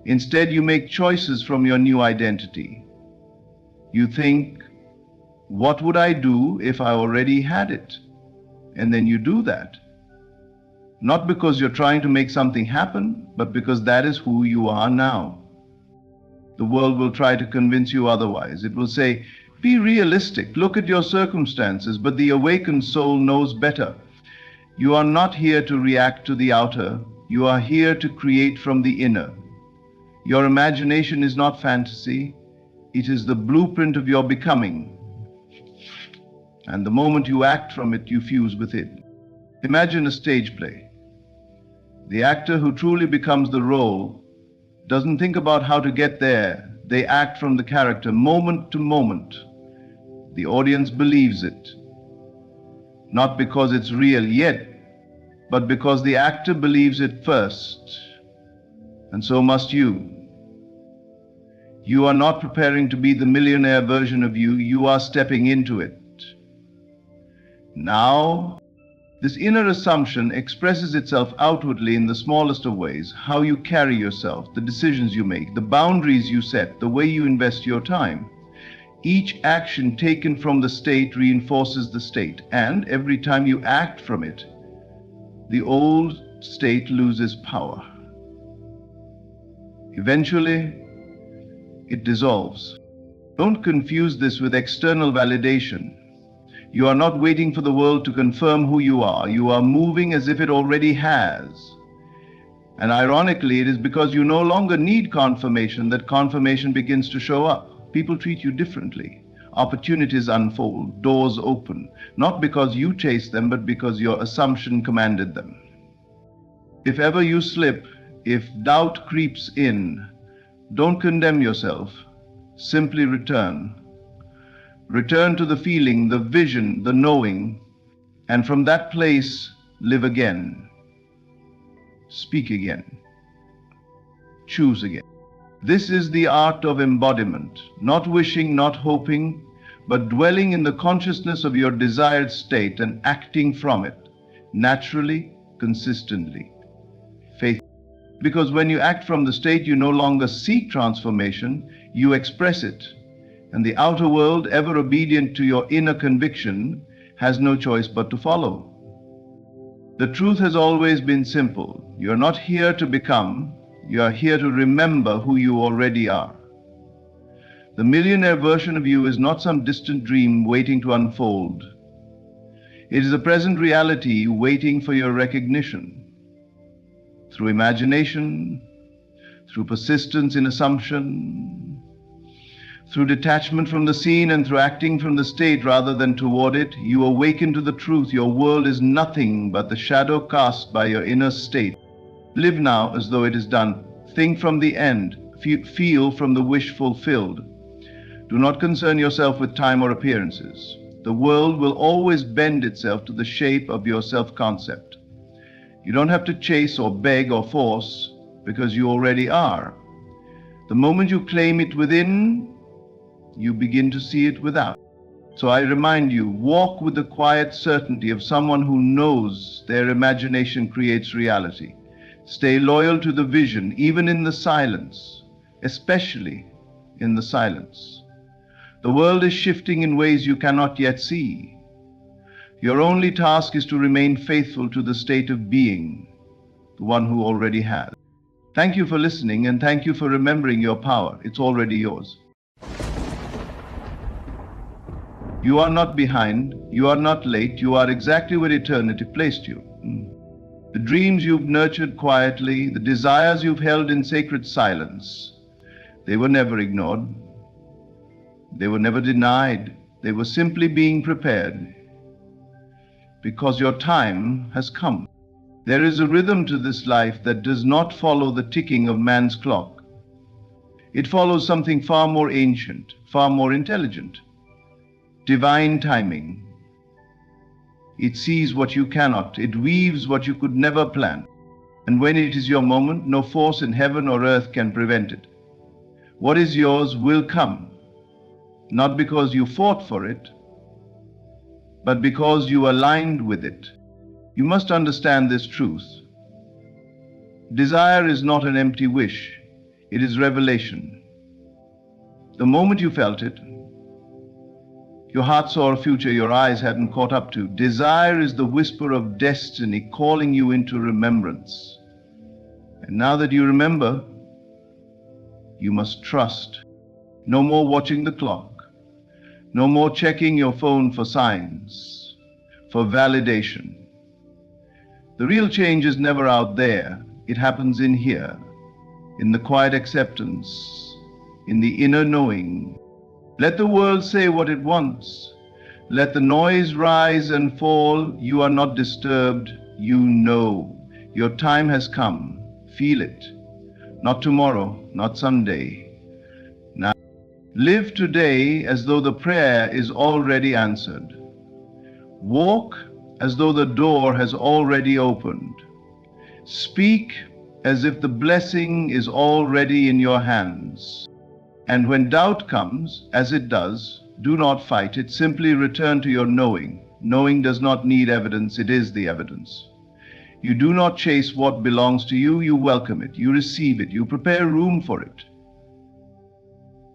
Instead, you make choices from your new identity. You think, what would I do if I already had it? And then you do that. Not because you're trying to make something happen, but because that is who you are now. The world will try to convince you otherwise. It will say, be realistic, look at your circumstances, but the awakened soul knows better. You are not here to react to the outer, you are here to create from the inner. Your imagination is not fantasy, it is the blueprint of your becoming. And the moment you act from it, you fuse with it. Imagine a stage play. The actor who truly becomes the role doesn't think about how to get there. They act from the character, moment to moment. The audience believes it. Not because it's real yet, but because the actor believes it first. And so must you. You are not preparing to be the millionaire version of you, you are stepping into it. Now, this inner assumption expresses itself outwardly in the smallest of ways. How you carry yourself, the decisions you make, the boundaries you set, the way you invest your time. Each action taken from the state reinforces the state, and every time you act from it, the old state loses power. Eventually, it dissolves. Don't confuse this with external validation. You are not waiting for the world to confirm who you are. You are moving as if it already has. And ironically, it is because you no longer need confirmation that confirmation begins to show up. People treat you differently. Opportunities unfold, doors open, not because you chased them, but because your assumption commanded them. If ever you slip, if doubt creeps in, don't condemn yourself. Simply return. Return to the feeling, the vision, the knowing, and from that place, live again. Speak again. Choose again. This is the art of embodiment, not wishing, not hoping, but dwelling in the consciousness of your desired state and acting from it, naturally, consistently, faithfully. Because when you act from the state, you no longer seek transformation, you express it. And the outer world, ever obedient to your inner conviction, has no choice but to follow. The truth has always been simple. You are not here to become, you are here to remember who you already are. The millionaire version of you is not some distant dream waiting to unfold. It is a present reality waiting for your recognition. Through imagination, through persistence in assumption, through detachment from the scene and through acting from the state rather than toward it, you awaken to the truth. Your world is nothing but the shadow cast by your inner state. Live now as though it is done. Think from the end. Feel from the wish fulfilled. Do not concern yourself with time or appearances. The world will always bend itself to the shape of your self-concept. You don't have to chase or beg or force because you already are. The moment you claim it within, you begin to see it without. So I remind you, walk with the quiet certainty of someone who knows their imagination creates reality. Stay loyal to the vision, even in the silence, especially in the silence. The world is shifting in ways you cannot yet see. Your only task is to remain faithful to the state of being, the one who already has. Thank you for listening, and thank you for remembering your power. It's already yours. You are not behind, you are not late, you are exactly where eternity placed you. The dreams you've nurtured quietly, the desires you've held in sacred silence, they were never ignored. They were never denied. They were simply being prepared. Because your time has come. There is a rhythm to this life that does not follow the ticking of man's clock. It follows something far more ancient, far more intelligent. Divine timing. It sees what you cannot. It weaves what you could never plan. And when it is your moment, no force in heaven or earth can prevent it. What is yours will come. Not because you fought for it, but because you aligned with it. You must understand this truth. Desire is not an empty wish. It is revelation. The moment you felt it, your heart saw a future your eyes hadn't caught up to. Desire is the whisper of destiny calling you into remembrance. And now that you remember, you must trust. No more watching the clock. No more checking your phone for signs, for validation. The real change is never out there. It happens in here, in the quiet acceptance, in the inner knowing. Let the world say what it wants. Let the noise rise and fall. You are not disturbed. You know. Your time has come. Feel it. Not tomorrow, not someday. Now. Live today as though the prayer is already answered. Walk as though the door has already opened. Speak as if the blessing is already in your hands. And when doubt comes, as it does, do not fight it. Simply return to your knowing. Knowing does not need evidence. It is the evidence. You do not chase what belongs to you. You welcome it. You receive it. You prepare room for it.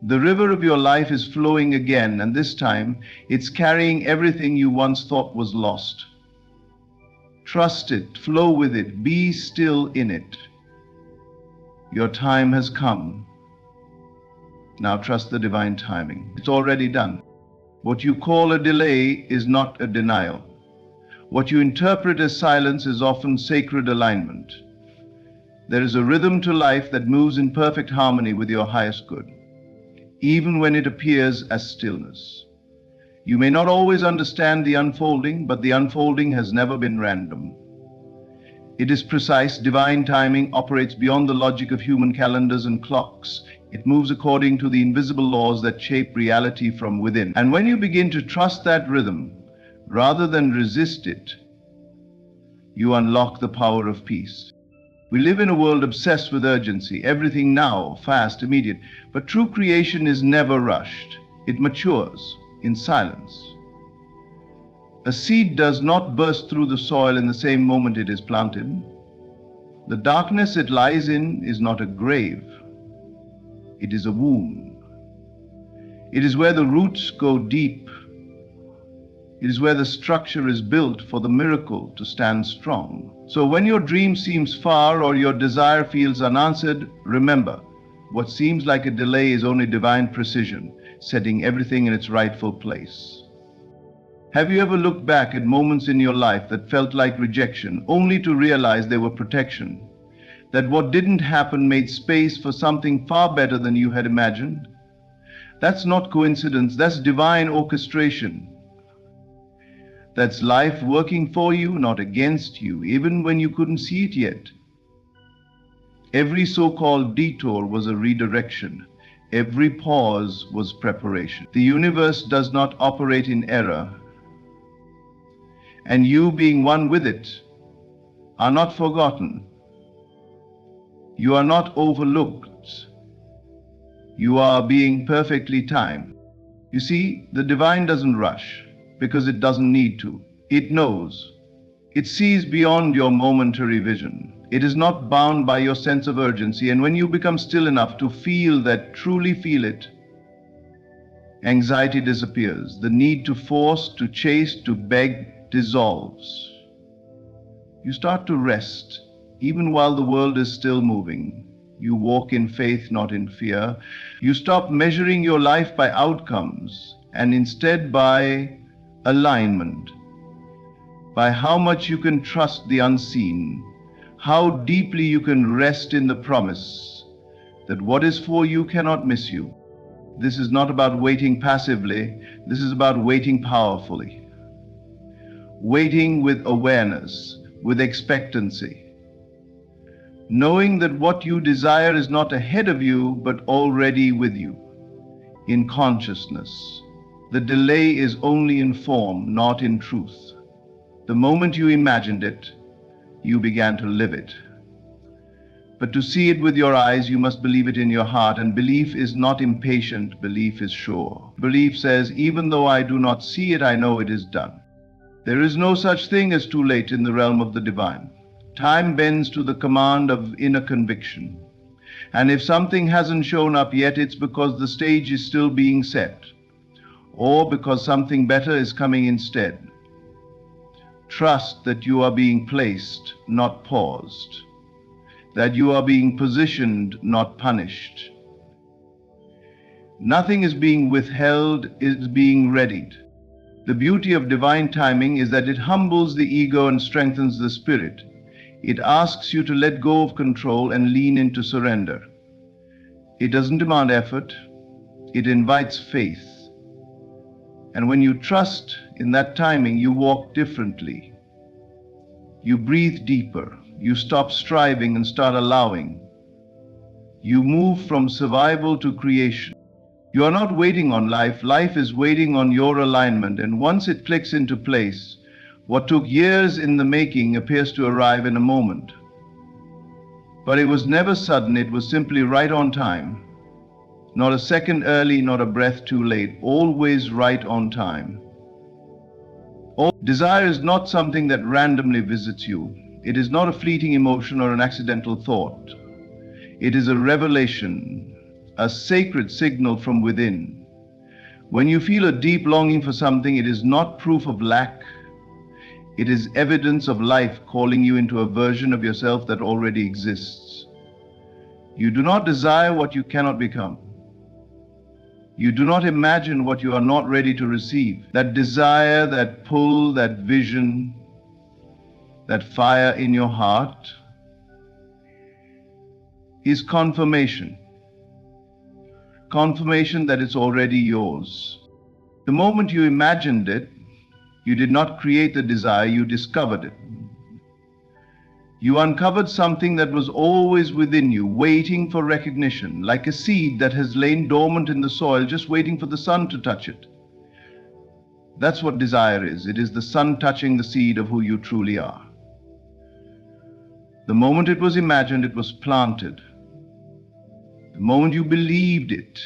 The river of your life is flowing again, and this time it's carrying everything you once thought was lost. Trust it, flow with it, be still in it. Your time has come. Now trust the divine timing. It's already done. What you call a delay is not a denial. What you interpret as silence is often sacred alignment. There is a rhythm to life that moves in perfect harmony with your highest good, even when it appears as stillness. You may not always understand the unfolding, but the unfolding has never been random. It is precise. Divine timing operates beyond the logic of human calendars and clocks. It moves according to the invisible laws that shape reality from within. And when you begin to trust that rhythm, rather than resist it, you unlock the power of peace. We live in a world obsessed with urgency, everything now, fast, immediate. But true creation is never rushed. It matures in silence. A seed does not burst through the soil in the same moment it is planted. The darkness it lies in is not a grave. It is a womb. It is where the roots go deep. It is where the structure is built for the miracle to stand strong. So when your dream seems far or your desire feels unanswered, remember, what seems like a delay is only divine precision, setting everything in its rightful place. Have you ever looked back at moments in your life that felt like rejection, only to realize they were protection? That what didn't happen made space for something far better than you had imagined? That's not coincidence, that's divine orchestration. That's life working for you, not against you, even when you couldn't see it yet. Every so-called detour was a redirection. Every pause was preparation. The universe does not operate in error, and you, being one with it, are not forgotten. You are not overlooked. You are being perfectly timed. You see, the divine doesn't rush because it doesn't need to. It knows. It sees beyond your momentary vision. It is not bound by your sense of urgency, and when you become still enough to feel that, truly feel it, anxiety disappears. The need to force, to chase, to beg dissolves. You start to rest, even while the world is still moving. You walk in faith, not in fear. You stop measuring your life by outcomes, and instead by alignment, by how much you can trust the unseen, how deeply you can rest in the promise that what is for you cannot miss you. This is not about waiting passively, this is about waiting powerfully. Waiting with awareness, with expectancy, knowing that what you desire is not ahead of you, but already with you, in consciousness. The delay is only in form, not in truth. The moment you imagined it, you began to live it. But to see it with your eyes, you must believe it in your heart, and belief is not impatient, belief is sure. Belief says, even though I do not see it, I know it is done. There is no such thing as too late in the realm of the divine. Time bends to the command of inner conviction. And if something hasn't shown up yet, it's because the stage is still being set, or because something better is coming instead. Trust that you are being placed, not paused. That you are being positioned, not punished. Nothing is being withheld, it is being readied. The beauty of divine timing is that it humbles the ego and strengthens the spirit. It asks you to let go of control and lean into surrender. It doesn't demand effort, it invites faith. And when you trust in that timing, you walk differently. You breathe deeper. You stop striving and start allowing. You move from survival to creation. You are not waiting on life. Life is waiting on your alignment. And once it clicks into place, what took years in the making appears to arrive in a moment. But it was never sudden. It was simply right on time. Not a second early, not a breath too late. Always right on time. Desire is not something that randomly visits you. It is not a fleeting emotion or an accidental thought. It is a revelation, a sacred signal from within. When you feel a deep longing for something, it is not proof of lack. It is evidence of life calling you into a version of yourself that already exists. You do not desire what you cannot become. You do not imagine what you are not ready to receive. That desire, that pull, that vision, that fire in your heart, is confirmation. Confirmation that it's already yours. The moment you imagined it, you did not create the desire, you discovered it. You uncovered something that was always within you, waiting for recognition, like a seed that has lain dormant in the soil, just waiting for the sun to touch it. That's what desire is. It is the sun touching the seed of who you truly are. The moment it was imagined, it was planted. The moment you believed it,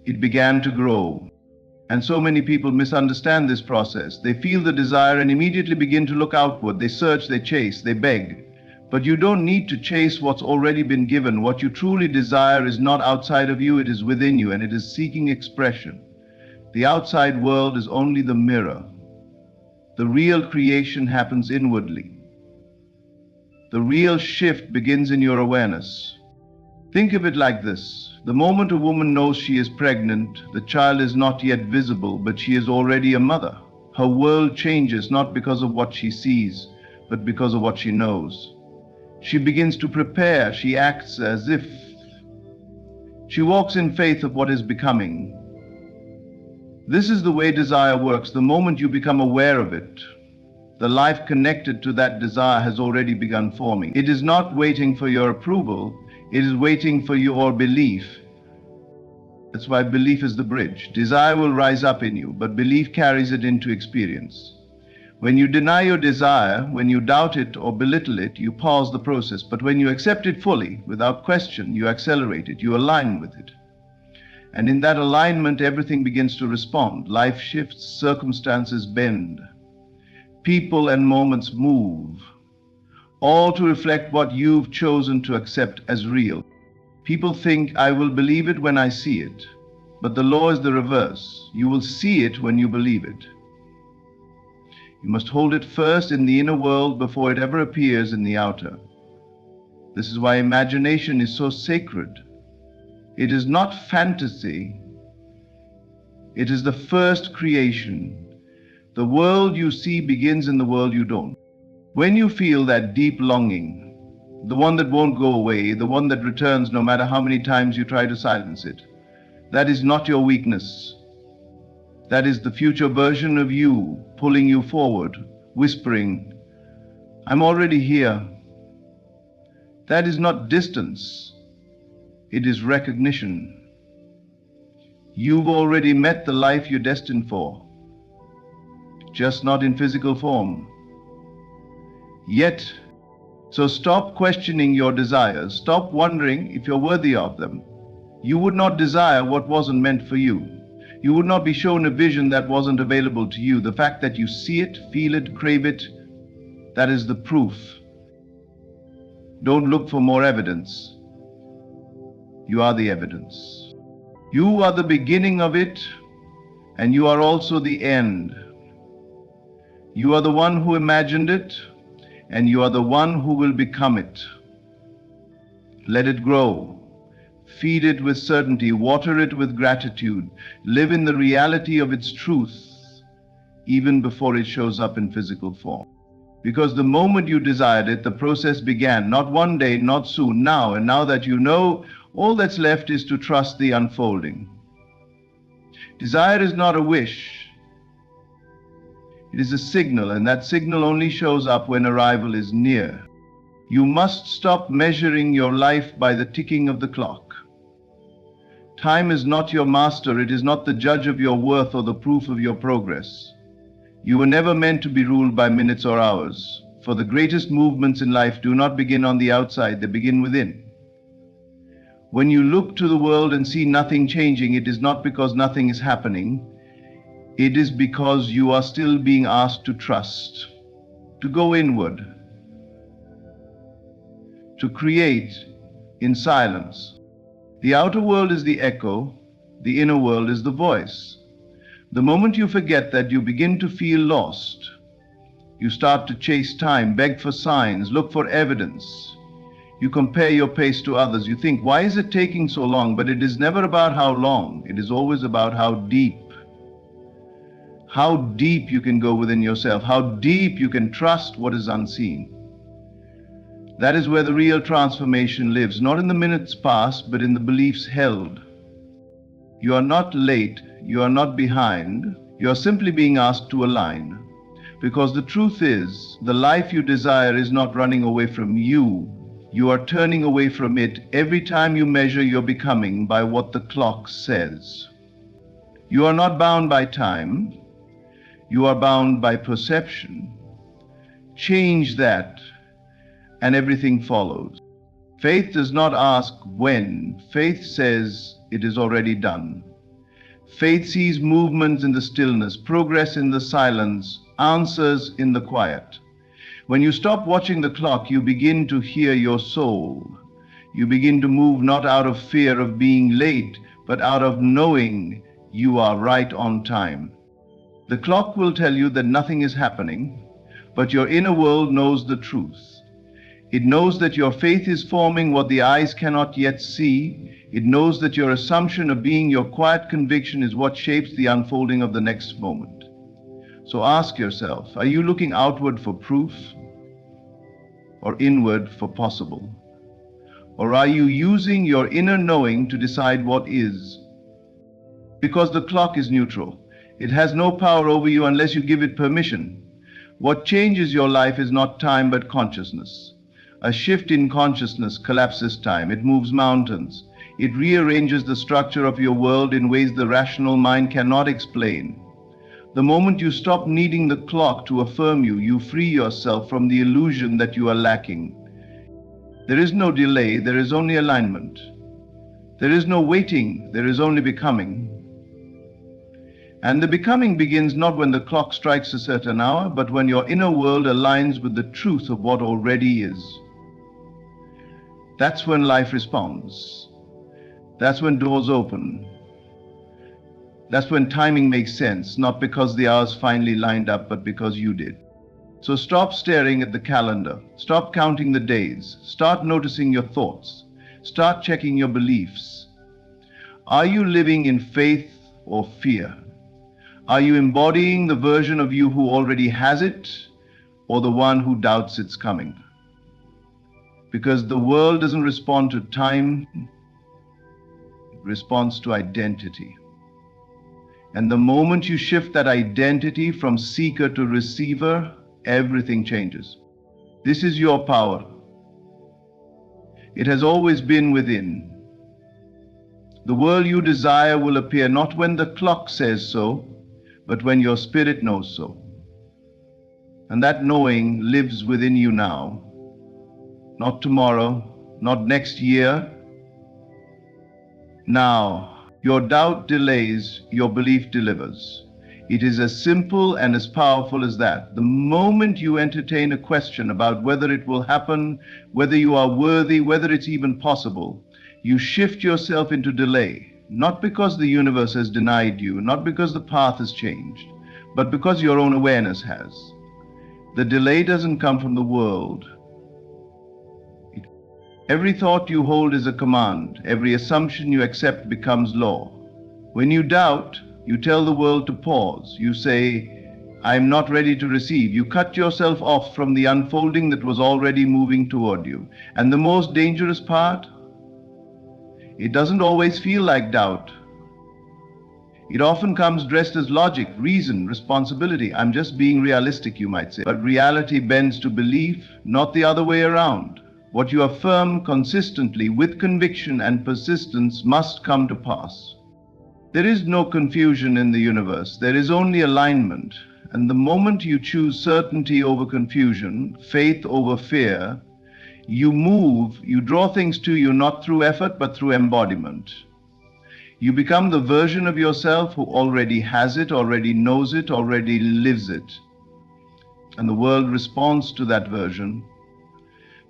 it began to grow. And so many people misunderstand this process. They feel the desire and immediately begin to look outward. They search, they chase, they beg. But you don't need to chase what's already been given. What you truly desire is not outside of you, it is within you, and it is seeking expression. The outside world is only the mirror. The real creation happens inwardly. The real shift begins in your awareness. Think of it like this. The moment a woman knows she is pregnant, the child is not yet visible, but she is already a mother. Her world changes not because of what she sees, but because of what she knows. She begins to prepare. She acts as if. She walks in faith of what is becoming. This is the way desire works. The moment you become aware of it, the life connected to that desire has already begun forming. It is not waiting for your approval. It is waiting for your belief. That's why belief is the bridge. Desire will rise up in you, but belief carries it into experience. When you deny your desire, when you doubt it or belittle it, you pause the process. But when you accept it fully, without question, you accelerate it, you align with it. And in that alignment, everything begins to respond. Life shifts, circumstances bend. People and moments move, all to reflect what you've chosen to accept as real. People think, I will believe it when I see it. But the law is the reverse. You will see it when you believe it. You must hold it first in the inner world before it ever appears in the outer. This is why imagination is so sacred. It is not fantasy. It is the first creation. The world you see begins in the world you don't. When you feel that deep longing, the one that won't go away, the one that returns no matter how many times you try to silence it, that is not your weakness. That is the future version of you pulling you forward, whispering, I'm already here. That is not distance. It is recognition. You've already met the life you're destined for, just not in physical form. Yet, so stop questioning your desires. Stop wondering if you're worthy of them. You would not desire what wasn't meant for you. You would not be shown a vision that wasn't available to you. The fact that you see it, feel it, crave it, that is the proof. Don't look for more evidence. You are the evidence. You are the beginning of it, and you are also the end. You are the one who imagined it, and you are the one who will become it. Let it grow. Feed it with certainty, water it with gratitude, live in the reality of its truth, even before it shows up in physical form. Because the moment you desired it, the process began, not one day, not soon, now. And now that you know, all that's left is to trust the unfolding. Desire is not a wish. It is a signal, and that signal only shows up when arrival is near. You must stop measuring your life by the ticking of the clock. Time is not your master. It is not the judge of your worth or the proof of your progress. You were never meant to be ruled by minutes or hours. For the greatest movements in life do not begin on the outside, they begin within. When you look to the world and see nothing changing, it is not because nothing is happening. It is because you are still being asked to trust, to go inward, to create in silence. The outer world is the echo, the inner world is the voice. The moment you forget that, you begin to feel lost. You start to chase time, beg for signs, look for evidence. You compare your pace to others. You think, why is it taking so long? But it is never about how long. It is always about how deep. How deep you can go within yourself, how deep you can trust what is unseen. That is where the real transformation lives, not in the minutes passed, but in the beliefs held. You are not late, you are not behind, you are simply being asked to align. Because the truth is, the life you desire is not running away from you. You are turning away from it every time you measure your becoming by what the clock says. You are not bound by time, you are bound by perception. Change that, and everything follows. Faith does not ask when, faith says it is already done. Faith sees movements in the stillness, progress in the silence, answers in the quiet. When you stop watching the clock, you begin to hear your soul. You begin to move not out of fear of being late, but out of knowing you are right on time. The clock will tell you that nothing is happening, but your inner world knows the truth. It knows that your faith is forming what the eyes cannot yet see. It knows that your assumption of being your quiet conviction is what shapes the unfolding of the next moment. So ask yourself, are you looking outward for proof or inward for possible? Or are you using your inner knowing to decide what is? Because the clock is neutral. It has no power over you unless you give it permission. What changes your life is not time but consciousness. A shift in consciousness collapses time. It moves mountains. It rearranges the structure of your world in ways the rational mind cannot explain. The moment you stop needing the clock to affirm you, you free yourself from the illusion that you are lacking. There is no delay, there is only alignment. There is no waiting, there is only becoming. And the becoming begins not when the clock strikes a certain hour, but when your inner world aligns with the truth of what already is. That's when life responds. That's when doors open. That's when timing makes sense, not because the hours finally lined up, but because you did. So stop staring at the calendar. Stop counting the days. Start noticing your thoughts. Start checking your beliefs. Are you living in faith or fear? Are you embodying the version of you who already has it, or the one who doubts it's coming? Because the world doesn't respond to time, it responds to identity. And the moment you shift that identity from seeker to receiver, everything changes. This is your power. It has always been within. The world you desire will appear not when the clock says so, but when your spirit knows so. And that knowing lives within you now. Not tomorrow, not next year. Now. Your doubt delays, your belief delivers. It is as simple and as powerful as that. The moment you entertain a question about whether it will happen, whether you are worthy, whether it's even possible, you shift yourself into delay, not because the universe has denied you, not because the path has changed, but because your own awareness has. The delay doesn't come from the world. Every thought you hold is a command. Every assumption you accept becomes law. When you doubt, you tell the world to pause. You say, I am not ready to receive. You cut yourself off from the unfolding that was already moving toward you. And the most dangerous part? It doesn't always feel like doubt. It often comes dressed as logic, reason, responsibility. I'm just being realistic, you might say. But reality bends to belief, not the other way around. What you affirm consistently with conviction and persistence must come to pass. There is no confusion in the universe. There is only alignment. And the moment you choose certainty over confusion, faith over fear, you move, you draw things to you not through effort but through embodiment. You become the version of yourself who already has it, already knows it, already lives it. And the world responds to that version.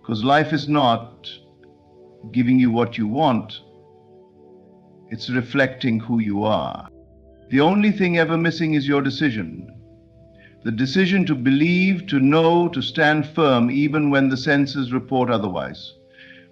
Because life is not giving you what you want, it's reflecting who you are. The only thing ever missing is your decision. The decision to believe, to know, to stand firm even when the senses report otherwise.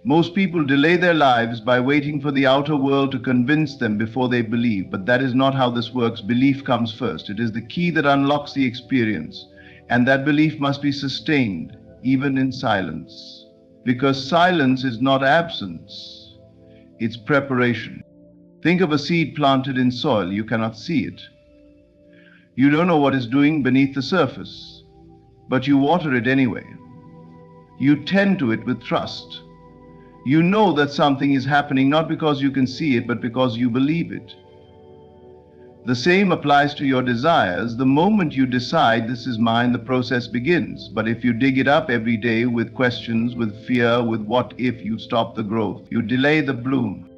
Most people delay their lives by waiting for the outer world to convince them before they believe, but that is not how this works. Belief comes first. It is the key that unlocks the experience, and that belief must be sustained, even in silence. Because silence is not absence, it's preparation. Think of a seed planted in soil. You cannot see it. You don't know what it's doing beneath the surface, but you water it anyway. You tend to it with trust. You know that something is happening not because you can see it, but because you believe it. The same applies to your desires. The moment you decide this is mine, the process begins. But if you dig it up every day with questions, with fear, with what if, you stop the growth. You delay the bloom.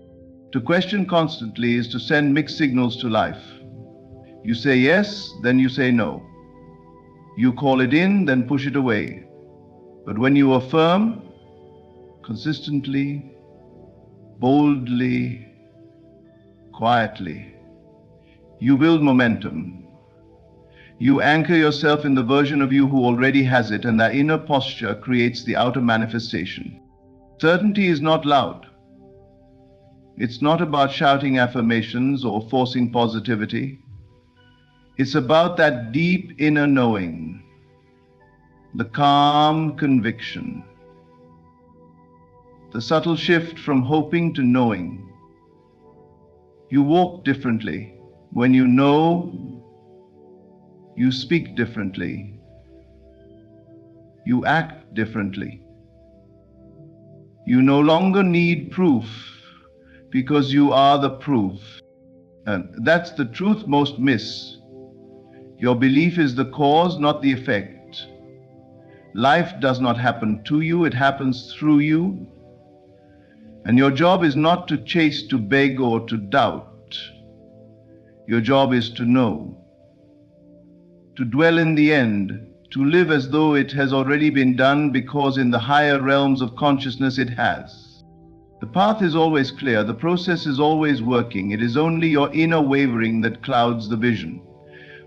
To question constantly is to send mixed signals to life. You say yes, then you say no. You call it in, then push it away. But when you affirm, consistently, boldly, quietly, you build momentum. You anchor yourself in the version of you who already has it, and that inner posture creates the outer manifestation. Certainty is not loud. It's not about shouting affirmations or forcing positivity. It's about that deep inner knowing, the calm conviction, the subtle shift from hoping to knowing. You walk differently. When you know, you speak differently. You act differently. You no longer need proof because you are the proof. And that's the truth most miss. Your belief is the cause, not the effect. Life does not happen to you, it happens through you. And your job is not to chase, to beg, or to doubt. Your job is to know, to dwell in the end, to live as though it has already been done, because in the higher realms of consciousness it has. The path is always clear, the process is always working. It is only your inner wavering that clouds the vision.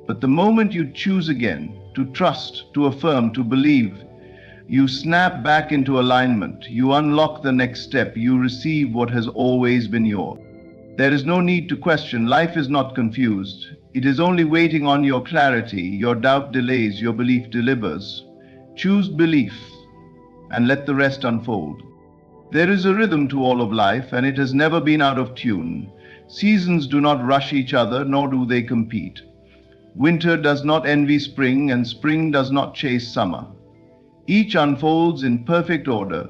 But the moment you choose again to trust, to affirm, to believe, you snap back into alignment. You unlock the next step. You receive what has always been yours. There is no need to question. Life is not confused. It is only waiting on your clarity. Your doubt delays, your belief delivers. Choose belief and let the rest unfold. There is a rhythm to all of life, and it has never been out of tune. Seasons do not rush each other, nor do they compete. Winter does not envy spring, and spring does not chase summer. Each unfolds in perfect order,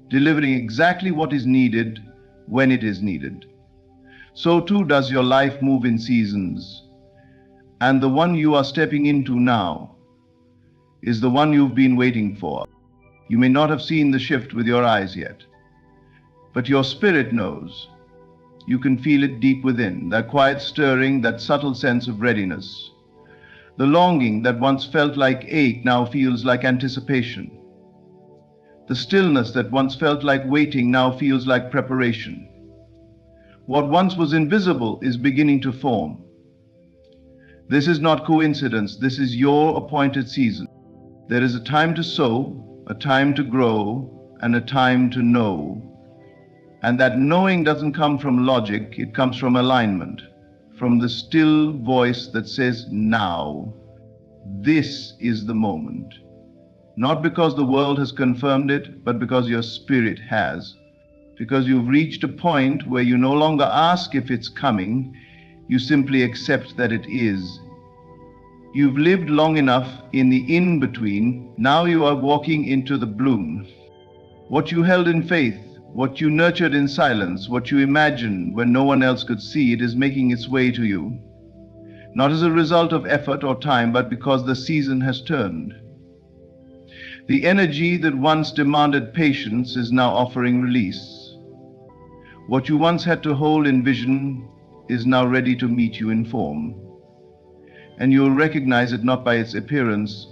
delivering exactly what is needed when it is needed. So too does your life move in seasons, and the one you are stepping into now is the one you've been waiting for. You may not have seen the shift with your eyes yet, but your spirit knows. You can feel it deep within, that quiet stirring, that subtle sense of readiness. The longing that once felt like ache now feels like anticipation. The stillness that once felt like waiting now feels like preparation. What once was invisible is beginning to form. This is not coincidence. This is your appointed season. There is a time to sow, a time to grow, and a time to know. And that knowing doesn't come from logic, it comes from alignment, from the still voice that says, now, this is the moment. Not because the world has confirmed it, but because your spirit has. Because you've reached a point where you no longer ask if it's coming, you simply accept that it is. You've lived long enough in the in-between, now you are walking into the bloom. What you held in faith, what you nurtured in silence, what you imagined when no one else could see it, is making its way to you. Not as a result of effort or time, but because the season has turned. The energy that once demanded patience is now offering release. What you once had to hold in vision is now ready to meet you in form. And you'll recognize it not by its appearance,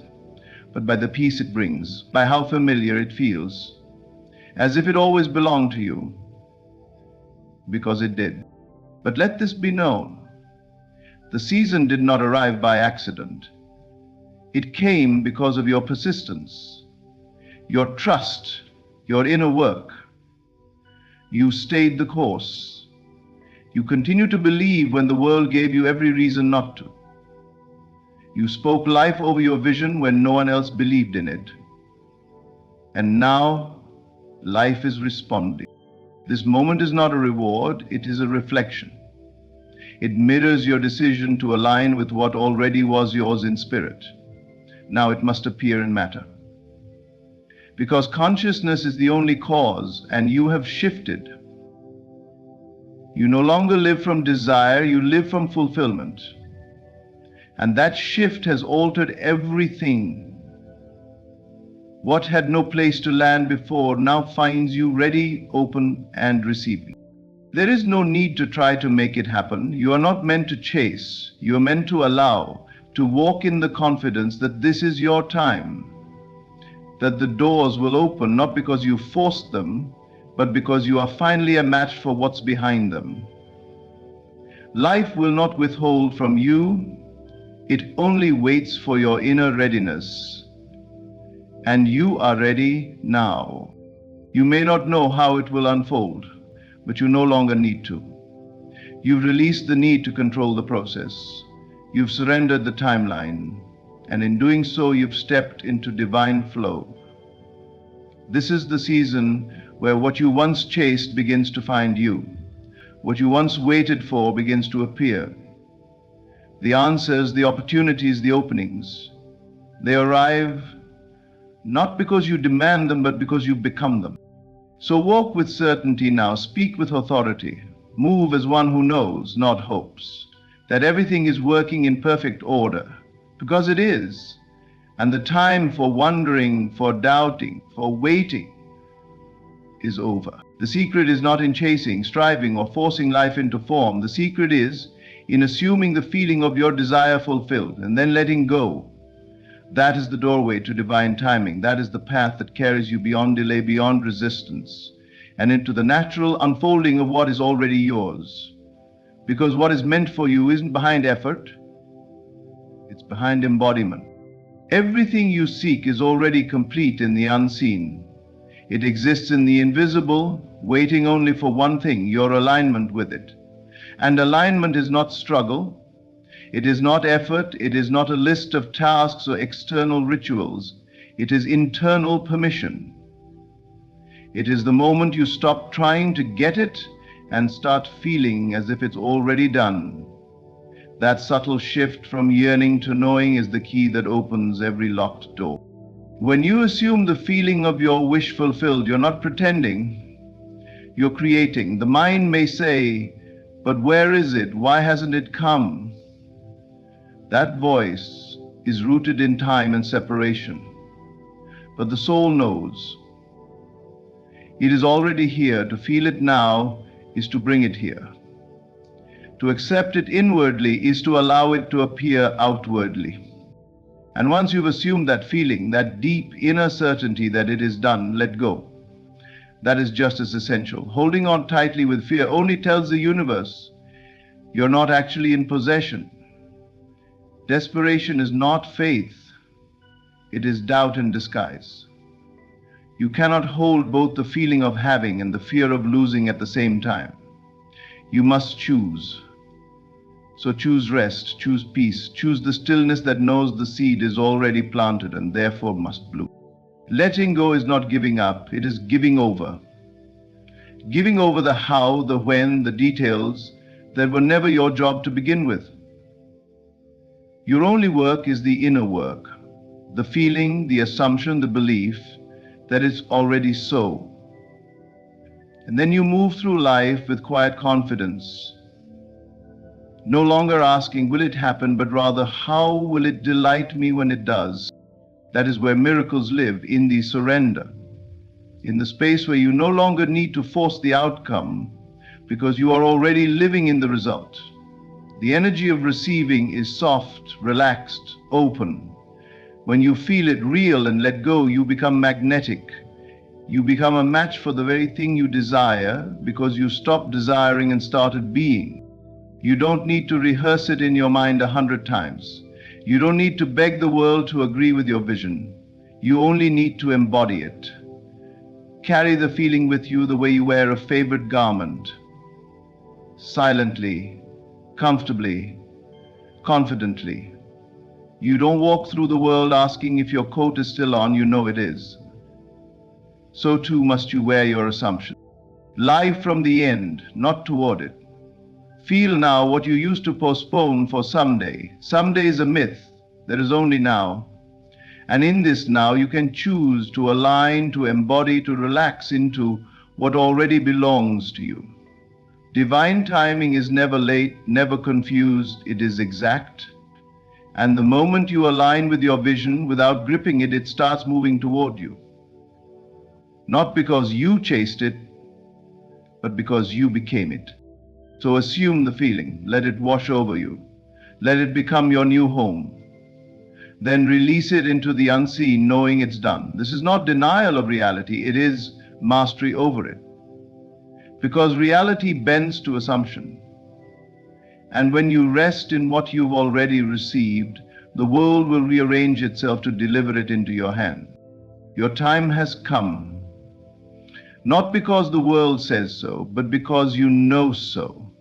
but by the peace it brings, by how familiar it feels, as if it always belonged to you, because it did. But let this be known. The season did not arrive by accident. It came because of your persistence, your trust, your inner work. You stayed the course. You continued to believe when the world gave you every reason not to. You spoke life over your vision when no one else believed in it. And now Life is responding. This moment is not a reward, it is a reflection. It mirrors your decision to align with what already was yours in spirit. Now it must appear in matter. Because consciousness is the only cause, and you have shifted. You no longer live from desire, you live from fulfillment. And that shift has altered everything. What had no place to land before now finds you ready, open, and receiving. There is no need to try to make it happen. You are not meant to chase. You are meant to allow, to walk in the confidence that this is your time, that the doors will open not because you forced them, but because you are finally a match for what's behind them. Life will not withhold from you. It only waits for your inner readiness. And you are ready now. You may not know how it will unfold, but you no longer need to. You've released the need to control the process. You've surrendered the timeline, and in doing so, you've stepped into divine flow. This is the season where what you once chased begins to find you. What you once waited for begins to appear. The answers, the opportunities, the openings, they arrive not because you demand them, but because you become them. So walk with certainty now, speak with authority, move as one who knows, not hopes, that everything is working in perfect order, because it is. And the time for wondering, for doubting, for waiting is over. The secret is not in chasing, striving, or forcing life into form. The secret is in assuming the feeling of your desire fulfilled and then letting go. That is the doorway to divine timing. That is the path that carries you beyond delay, beyond resistance, and into the natural unfolding of what is already yours. Because what is meant for you isn't behind effort, it's behind embodiment. Everything you seek is already complete in the unseen. It exists in the invisible, waiting only for one thing, your alignment with it. And alignment is not struggle. It is not effort, it is not a list of tasks or external rituals. It is internal permission. It is the moment you stop trying to get it and start feeling as if it's already done. That subtle shift from yearning to knowing is the key that opens every locked door. When you assume the feeling of your wish fulfilled, you're not pretending, you're creating. The mind may say, but where is it? Why hasn't it come? That voice is rooted in time and separation. But the soul knows. It is already here. To feel it now is to bring it here. To accept it inwardly is to allow it to appear outwardly. And once you've assumed that feeling, that deep inner certainty that it is done, let go. That is just as essential. Holding on tightly with fear only tells the universe you're not actually in possession. Desperation is not faith, it is doubt in disguise. You cannot hold both the feeling of having and the fear of losing at the same time. You must choose. So choose rest, choose peace, choose the stillness that knows the seed is already planted and therefore must bloom. Letting go is not giving up, it is giving over. Giving over the how, the when, the details that were never your job to begin with. Your only work is the inner work, the feeling, the assumption, the belief that it's already so. And then you move through life with quiet confidence, no longer asking, will it happen, but rather, how will it delight me when it does? That is where miracles live, in the surrender, in the space where you no longer need to force the outcome because you are already living in the result. The energy of receiving is soft, relaxed, open. When you feel it real and let go, you become magnetic. You become a match for the very thing you desire because you stopped desiring and started being. You don't need to rehearse it in your mind 100 times. You don't need to beg the world to agree with your vision. You only need to embody it. Carry the feeling with you the way you wear a favorite garment. Silently, comfortably, confidently. You don't walk through the world asking if your coat is still on, you know it is. so too must you wear your assumption. Live from the end, not toward it. Feel now what you used to postpone for someday. Someday is a myth. There is only now. And in this now, you can choose to align, to embody, to relax into what already belongs to you. Divine timing is never late, never confused. It is exact. And the moment you align with your vision, without gripping it, it starts moving toward you. Not because you chased it, but because you became it. So assume the feeling, let it wash over you, let it become your new home. Then release it into the unseen, knowing it's done. This is not denial of reality, it is mastery over it. Because reality bends to assumption. And when you rest in what you've already received, the world will rearrange itself to deliver it into your hand. Your time has come. Not because the world says so, but because you know so.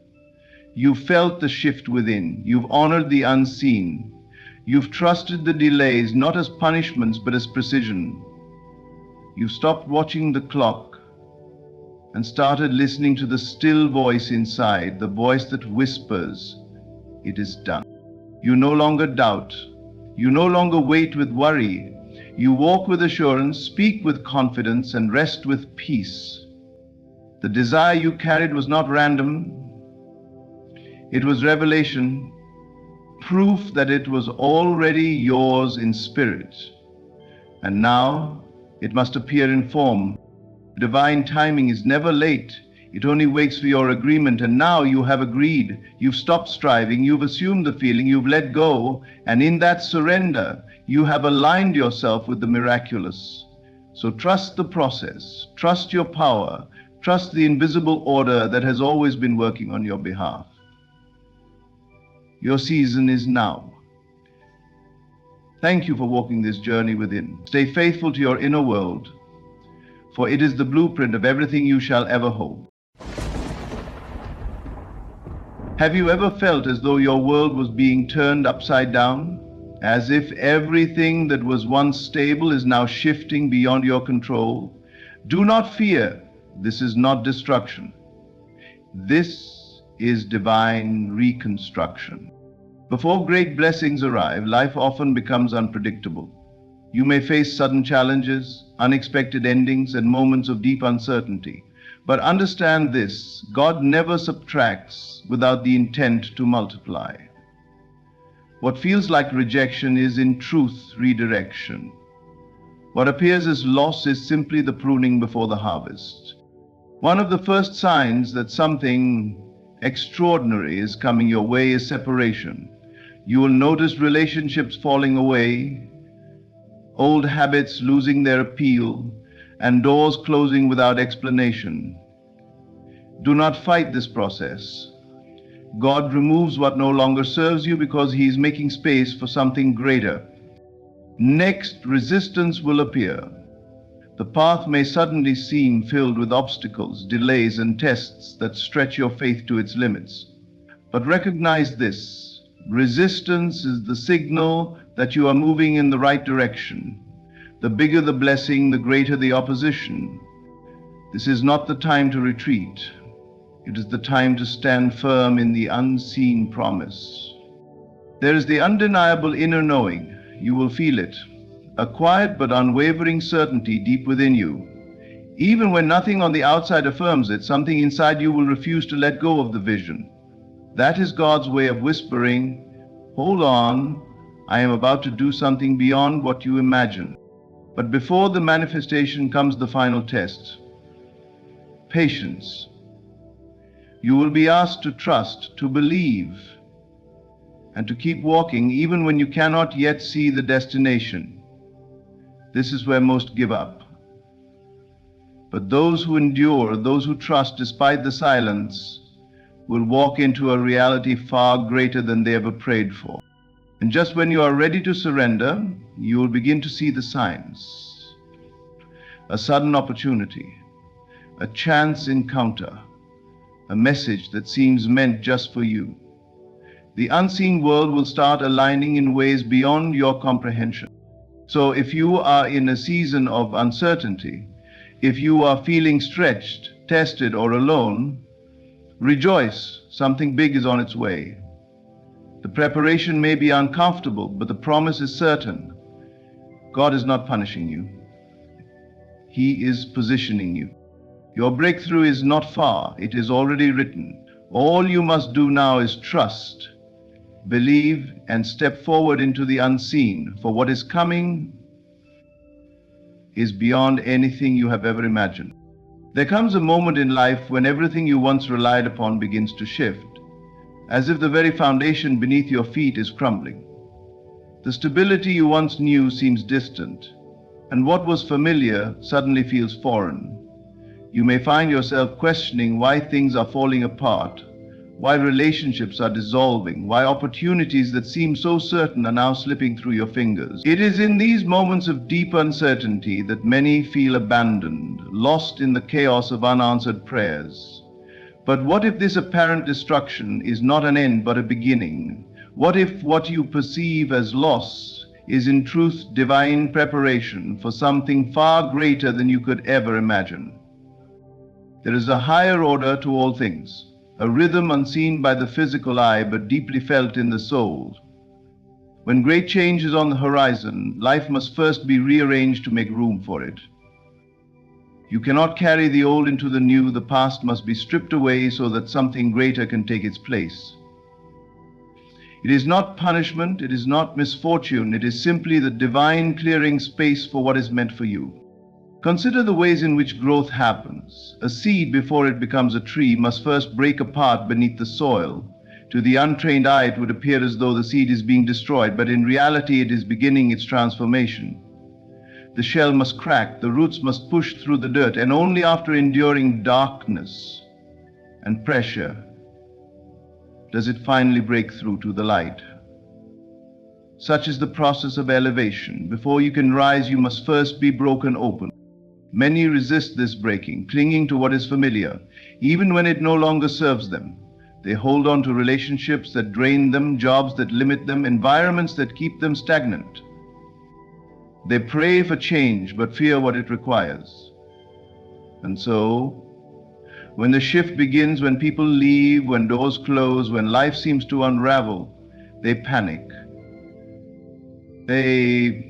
You felt the shift within. You've honored the unseen. You've trusted the delays not as punishments, but as precision. You've stopped watching the clock and started listening to the still voice inside, the voice that whispers, "It is done." You no longer doubt. You no longer wait with worry. You walk with assurance, speak with confidence, and rest with peace. The desire you carried was not random. It was revelation, proof that it was already yours in spirit. And now it must appear in form. Divine timing is never late. It only waits for your agreement. And now you have agreed. You've stopped striving. You've assumed the feeling. You've let go. And in that surrender, you have aligned yourself with the miraculous. So trust the process. Trust your power. Trust the invisible order that has always been working on your behalf. Your season is now. Thank you for walking this journey within. Stay faithful to your inner world, for it is the blueprint of everything you shall ever hold. Have you ever felt as though your world was being turned upside down? As if everything that was once stable is now shifting beyond your control? Do not fear. This is not destruction. This is divine reconstruction. Before great blessings arrive, life often becomes unpredictable. You may face sudden challenges, unexpected endings, and moments of deep uncertainty. But understand this, God never subtracts without the intent to multiply. What feels like rejection is in truth redirection. What appears as loss is simply the pruning before the harvest. One of the first signs that something extraordinary is coming your way is separation. You will notice relationships falling away, old habits losing their appeal, and doors closing without explanation. Do not fight this process. God removes what no longer serves you because He is making space for something greater. Next, resistance will appear. The path may suddenly seem filled with obstacles, delays, and tests that stretch your faith to its limits. But recognize this: resistance is the signal that you are moving in the right direction. The bigger the blessing, the greater the opposition. This is not the time to retreat. It is the time to stand firm in the unseen promise. There is the undeniable inner knowing. You will feel it. A quiet but unwavering certainty deep within you. Even when nothing on the outside affirms it, something inside you will refuse to let go of the vision. That is God's way of whispering, "Hold on, I am about to do something beyond what you imagine." But before the manifestation comes the final test: patience. You will be asked to trust, to believe, and to keep walking even when you cannot yet see the destination. This is where most give up. But those who endure, those who trust despite the silence, will walk into a reality far greater than they ever prayed for. And just when you are ready to surrender, you will begin to see the signs. A sudden opportunity, a chance encounter, a message that seems meant just for you. The unseen world will start aligning in ways beyond your comprehension. So if you are in a season of uncertainty, If you are feeling stretched, tested, or alone, rejoice, something big is on its way. The preparation may be uncomfortable, but the promise is certain. God is not punishing you. He is positioning you. Your breakthrough is not far. It is already written. All you must do now is trust, believe, and step forward into the unseen, for what is coming is beyond anything you have ever imagined. There comes a moment in life when everything you once relied upon begins to shift, as if the very foundation beneath your feet is crumbling. The stability you once knew seems distant, and what was familiar suddenly feels foreign. You may find yourself questioning why things are falling apart, why relationships are dissolving, why opportunities that seem so certain are now slipping through your fingers. It is in these moments of deep uncertainty that many feel abandoned, lost in the chaos of unanswered prayers. But what if this apparent destruction is not an end but a beginning? What if what you perceive as loss is in truth divine preparation for something far greater than you could ever imagine? There is a higher order to all things, a rhythm unseen by the physical eye but deeply felt in the soul. When great change is on the horizon, life must first be rearranged to make room for it. You cannot carry the old into the new. The past must be stripped away so that something greater can take its place. It is not punishment, it is not misfortune, it is simply the divine clearing space for what is meant for you. Consider the ways in which growth happens. A seed, before it becomes a tree, must first break apart beneath the soil. To the untrained eye, it would appear as though the seed is being destroyed, but in reality, it is beginning its transformation. The shell must crack, the roots must push through the dirt, and only after enduring darkness and pressure does it finally break through to the light. Such is the process of elevation. Before you can rise, you must first be broken open. Many resist this breaking, clinging to what is familiar, even when it no longer serves them. They hold on to relationships that drain them, jobs that limit them, environments that keep them stagnant. They pray for change, but fear what it requires. And so, when the shift begins, when people leave, when doors close, when life seems to unravel, they panic. They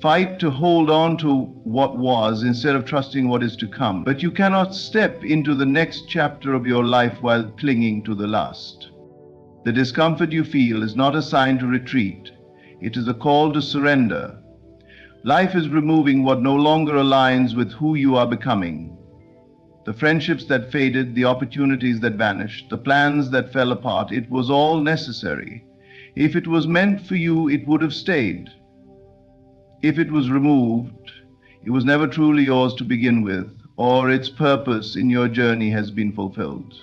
fight to hold on to what was instead of trusting what is to come. But you cannot step into the next chapter of your life while clinging to the last. The discomfort you feel is not a sign to retreat. It is a call to surrender. Life is removing what no longer aligns with who you are becoming. The friendships that faded, the opportunities that vanished, the plans that fell apart, it was all necessary. If it was meant for you, it would have stayed. If it was removed, it was never truly yours to begin with, or its purpose in your journey has been fulfilled.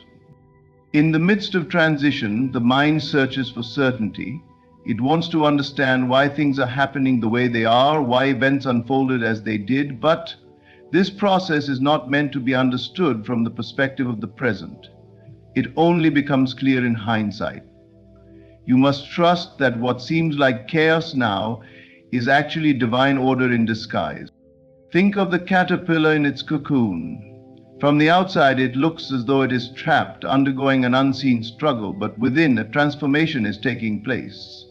In the midst of transition, the mind searches for certainty. It wants to understand why things are happening the way they are, why events unfolded as they did, but this process is not meant to be understood from the perspective of the present. It only becomes clear in hindsight. You must trust that what seems like chaos now is actually divine order in disguise. Think of the caterpillar in its cocoon. From the outside, it looks as though it is trapped, undergoing an unseen struggle, but within, a transformation is taking place.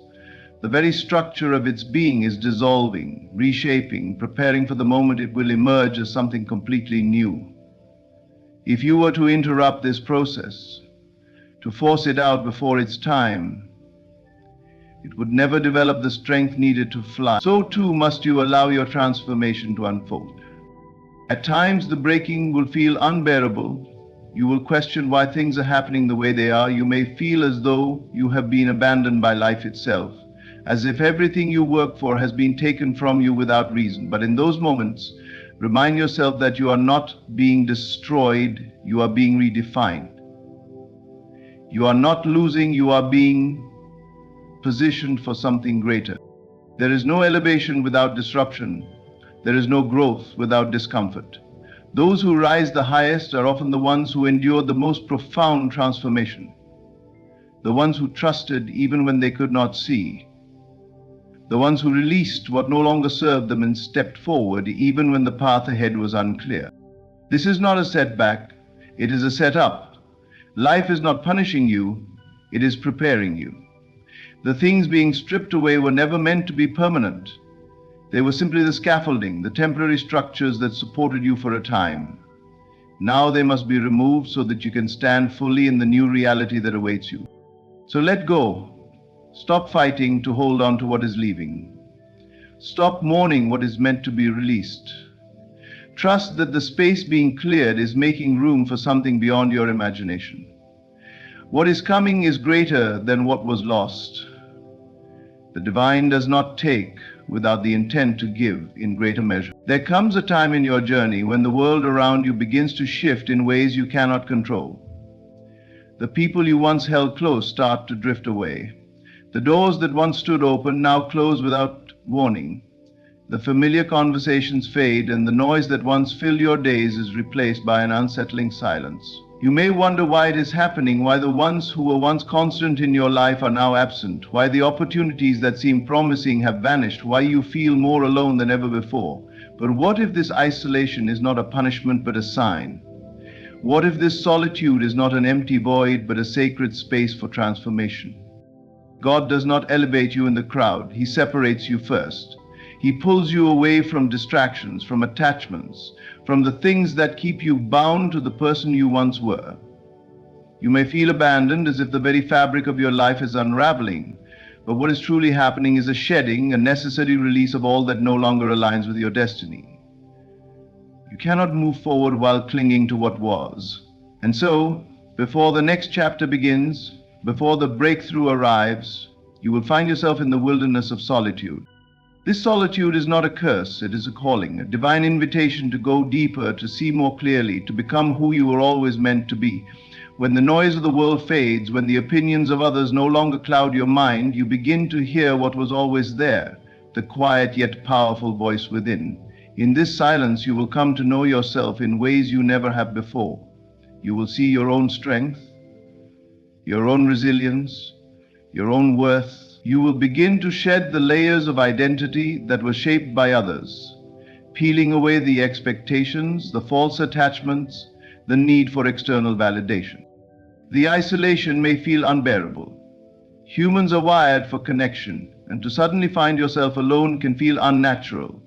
The very structure of its being is dissolving, reshaping, preparing for the moment it will emerge as something completely new. If you were to interrupt this process, to force it out before its time, it would never develop the strength needed to fly. So too must you allow your transformation to unfold. At times the breaking will feel unbearable. You will question why things are happening the way they are. You may feel as though you have been abandoned by life itself, as if everything you work for has been taken from you without reason. But in those moments, remind yourself that you are not being destroyed, you are being redefined. You are not losing, you are being positioned for something greater. There is no elevation without disruption. There is no growth without discomfort. Those who rise the highest are often the ones who endured the most profound transformation, the ones who trusted even when they could not see, the ones who released what no longer served them and stepped forward even when the path ahead was unclear. This is not a setback, it is a setup. Life is not punishing you, it is preparing you. The things being stripped away were never meant to be permanent. They were simply the scaffolding, the temporary structures that supported you for a time. Now they must be removed so that you can stand fully in the new reality that awaits you. So let go. Stop fighting to hold on to what is leaving. Stop mourning what is meant to be released. Trust that the space being cleared is making room for something beyond your imagination. What is coming is greater than what was lost. The divine does not take without the intent to give in greater measure. There comes a time in your journey when the world around you begins to shift in ways you cannot control. The people you once held close start to drift away. The doors that once stood open now close without warning. The familiar conversations fade, and the noise that once filled your days is replaced by an unsettling silence. You may wonder why it is happening, why the ones who were once constant in your life are now absent, why the opportunities that seemed promising have vanished, why you feel more alone than ever before. But what if this isolation is not a punishment but a sign? What if this solitude is not an empty void but a sacred space for transformation? God does not elevate you in the crowd, He separates you first. He pulls you away from distractions, from attachments, from the things that keep you bound to the person you once were. You may feel abandoned, as if the very fabric of your life is unraveling, but what is truly happening is a shedding, a necessary release of all that no longer aligns with your destiny. You cannot move forward while clinging to what was. And so, before the next chapter begins, before the breakthrough arrives, you will find yourself in the wilderness of solitude. This solitude is not a curse, it is a calling, a divine invitation to go deeper, to see more clearly, to become who you were always meant to be. When the noise of the world fades, when the opinions of others no longer cloud your mind, you begin to hear what was always there, the quiet yet powerful voice within. In this silence, you will come to know yourself in ways you never have before. You will see your own strength, your own resilience, your own worth. You will begin to shed the layers of identity that were shaped by others, peeling away the expectations, the false attachments, the need for external validation. The isolation may feel unbearable. Humans are wired for connection, and to suddenly find yourself alone can feel unnatural.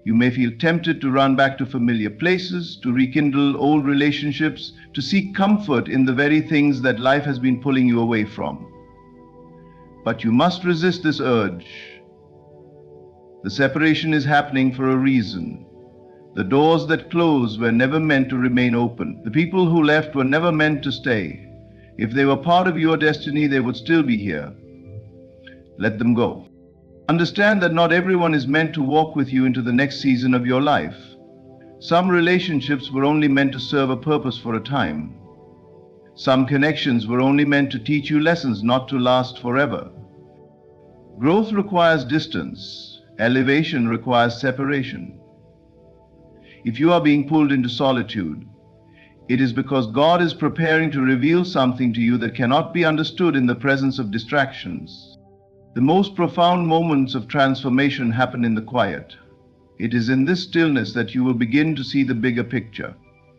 You may feel tempted to run back to familiar places, to rekindle old relationships, to seek comfort in the very things that life has been pulling you away from. But you must resist this urge. The separation is happening for a reason. The doors that close were never meant to remain open. The people who left were never meant to stay. If they were part of your destiny, they would still be here. Let them go. Understand that not everyone is meant to walk with you into the next season of your life. Some relationships were only meant to serve a purpose for a time. Some connections were only meant to teach you lessons, not to last forever. Growth requires distance. Elevation requires separation. If you are being pulled into solitude, it is because God is preparing to reveal something to you that cannot be understood in the presence of distractions. The most profound moments of transformation happen in the quiet. It is in this stillness that you will begin to see the bigger picture,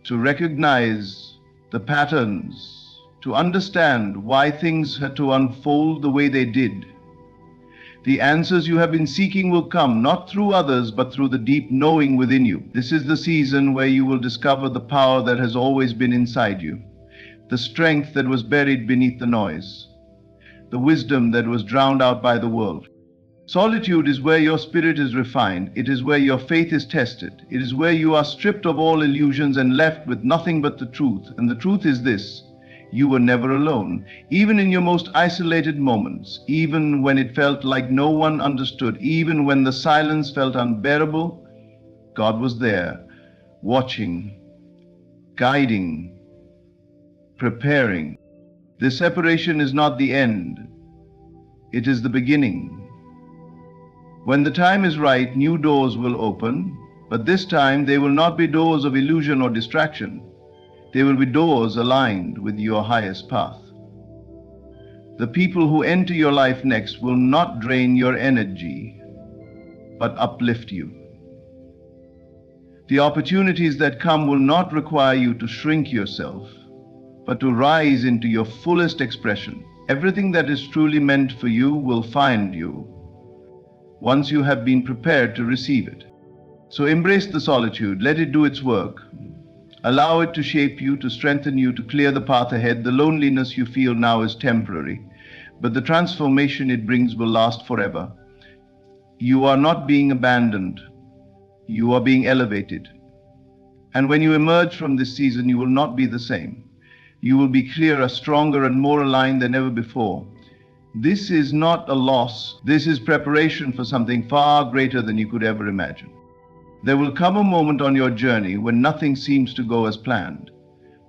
to recognize the patterns, to understand why things had to unfold the way they did. The answers you have been seeking will come, not through others, but through the deep knowing within you. This is the season where you will discover the power that has always been inside you, the strength that was buried beneath the noise, the wisdom that was drowned out by the world. Solitude is where your spirit is refined. It is where your faith is tested. It is where you are stripped of all illusions and left with nothing but the truth. And the truth is this: you were never alone. Even in your most isolated moments, even when it felt like no one understood, even when the silence felt unbearable, God was there, watching, guiding, preparing. This separation is not the end. It is the beginning. When the time is right, new doors will open, but this time they will not be doors of illusion or distraction. They will be doors aligned with your highest path. The people who enter your life next will not drain your energy, but uplift you. The opportunities that come will not require you to shrink yourself, but to rise into your fullest expression. Everything that is truly meant for you will find you once you have been prepared to receive it. So embrace the solitude, let it do its work. Allow it to shape you, to strengthen you, to clear the path ahead. The loneliness you feel now is temporary, but the transformation it brings will last forever. You are not being abandoned, you are being elevated. And when you emerge from this season, you will not be the same. You will be clearer, stronger, and more aligned than ever before. This is not a loss. This is preparation for something far greater than you could ever imagine. There will come a moment on your journey when nothing seems to go as planned.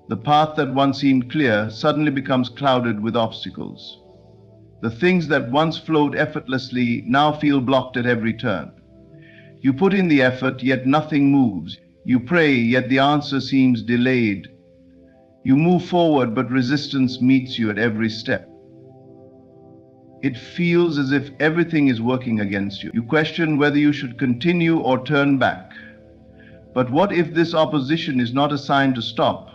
The path that once seemed clear suddenly becomes clouded with obstacles. The things that once flowed effortlessly now feel blocked at every turn. You put in the effort, yet nothing moves. You pray, yet the answer seems delayed. You move forward, but resistance meets you at every step. It feels as if everything is working against you. You question whether you should continue or turn back. But what if this opposition is not a sign to stop,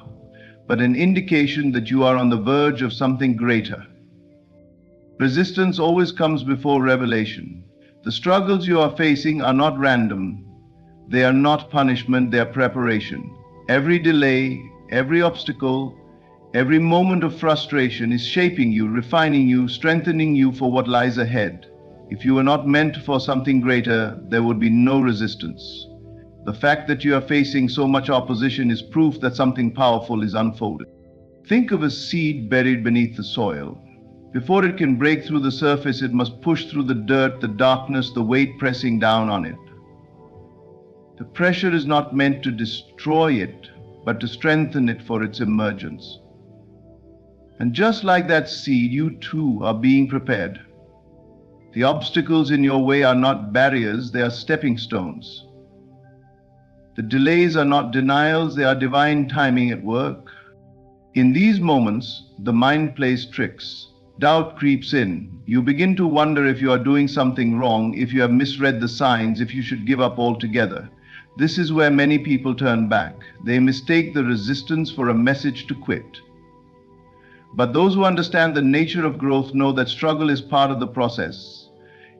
but an indication that you are on the verge of something greater? Resistance always comes before revelation. The struggles you are facing are not random. They are not punishment, they are preparation. Every delay, every obstacle, every moment of frustration is shaping you, refining you, strengthening you for what lies ahead. If you were not meant for something greater, there would be no resistance. The fact that you are facing so much opposition is proof that something powerful is unfolding. Think of a seed buried beneath the soil. Before it can break through the surface, it must push through the dirt, the darkness, the weight pressing down on it. The pressure is not meant to destroy it, but to strengthen it for its emergence. And just like that seed, you too are being prepared. The obstacles in your way are not barriers, they are stepping stones. The delays are not denials, they are divine timing at work. In these moments, the mind plays tricks. Doubt creeps in. You begin to wonder if you are doing something wrong, if you have misread the signs, if you should give up altogether. This is where many people turn back. They mistake the resistance for a message to quit. But those who understand the nature of growth know that struggle is part of the process.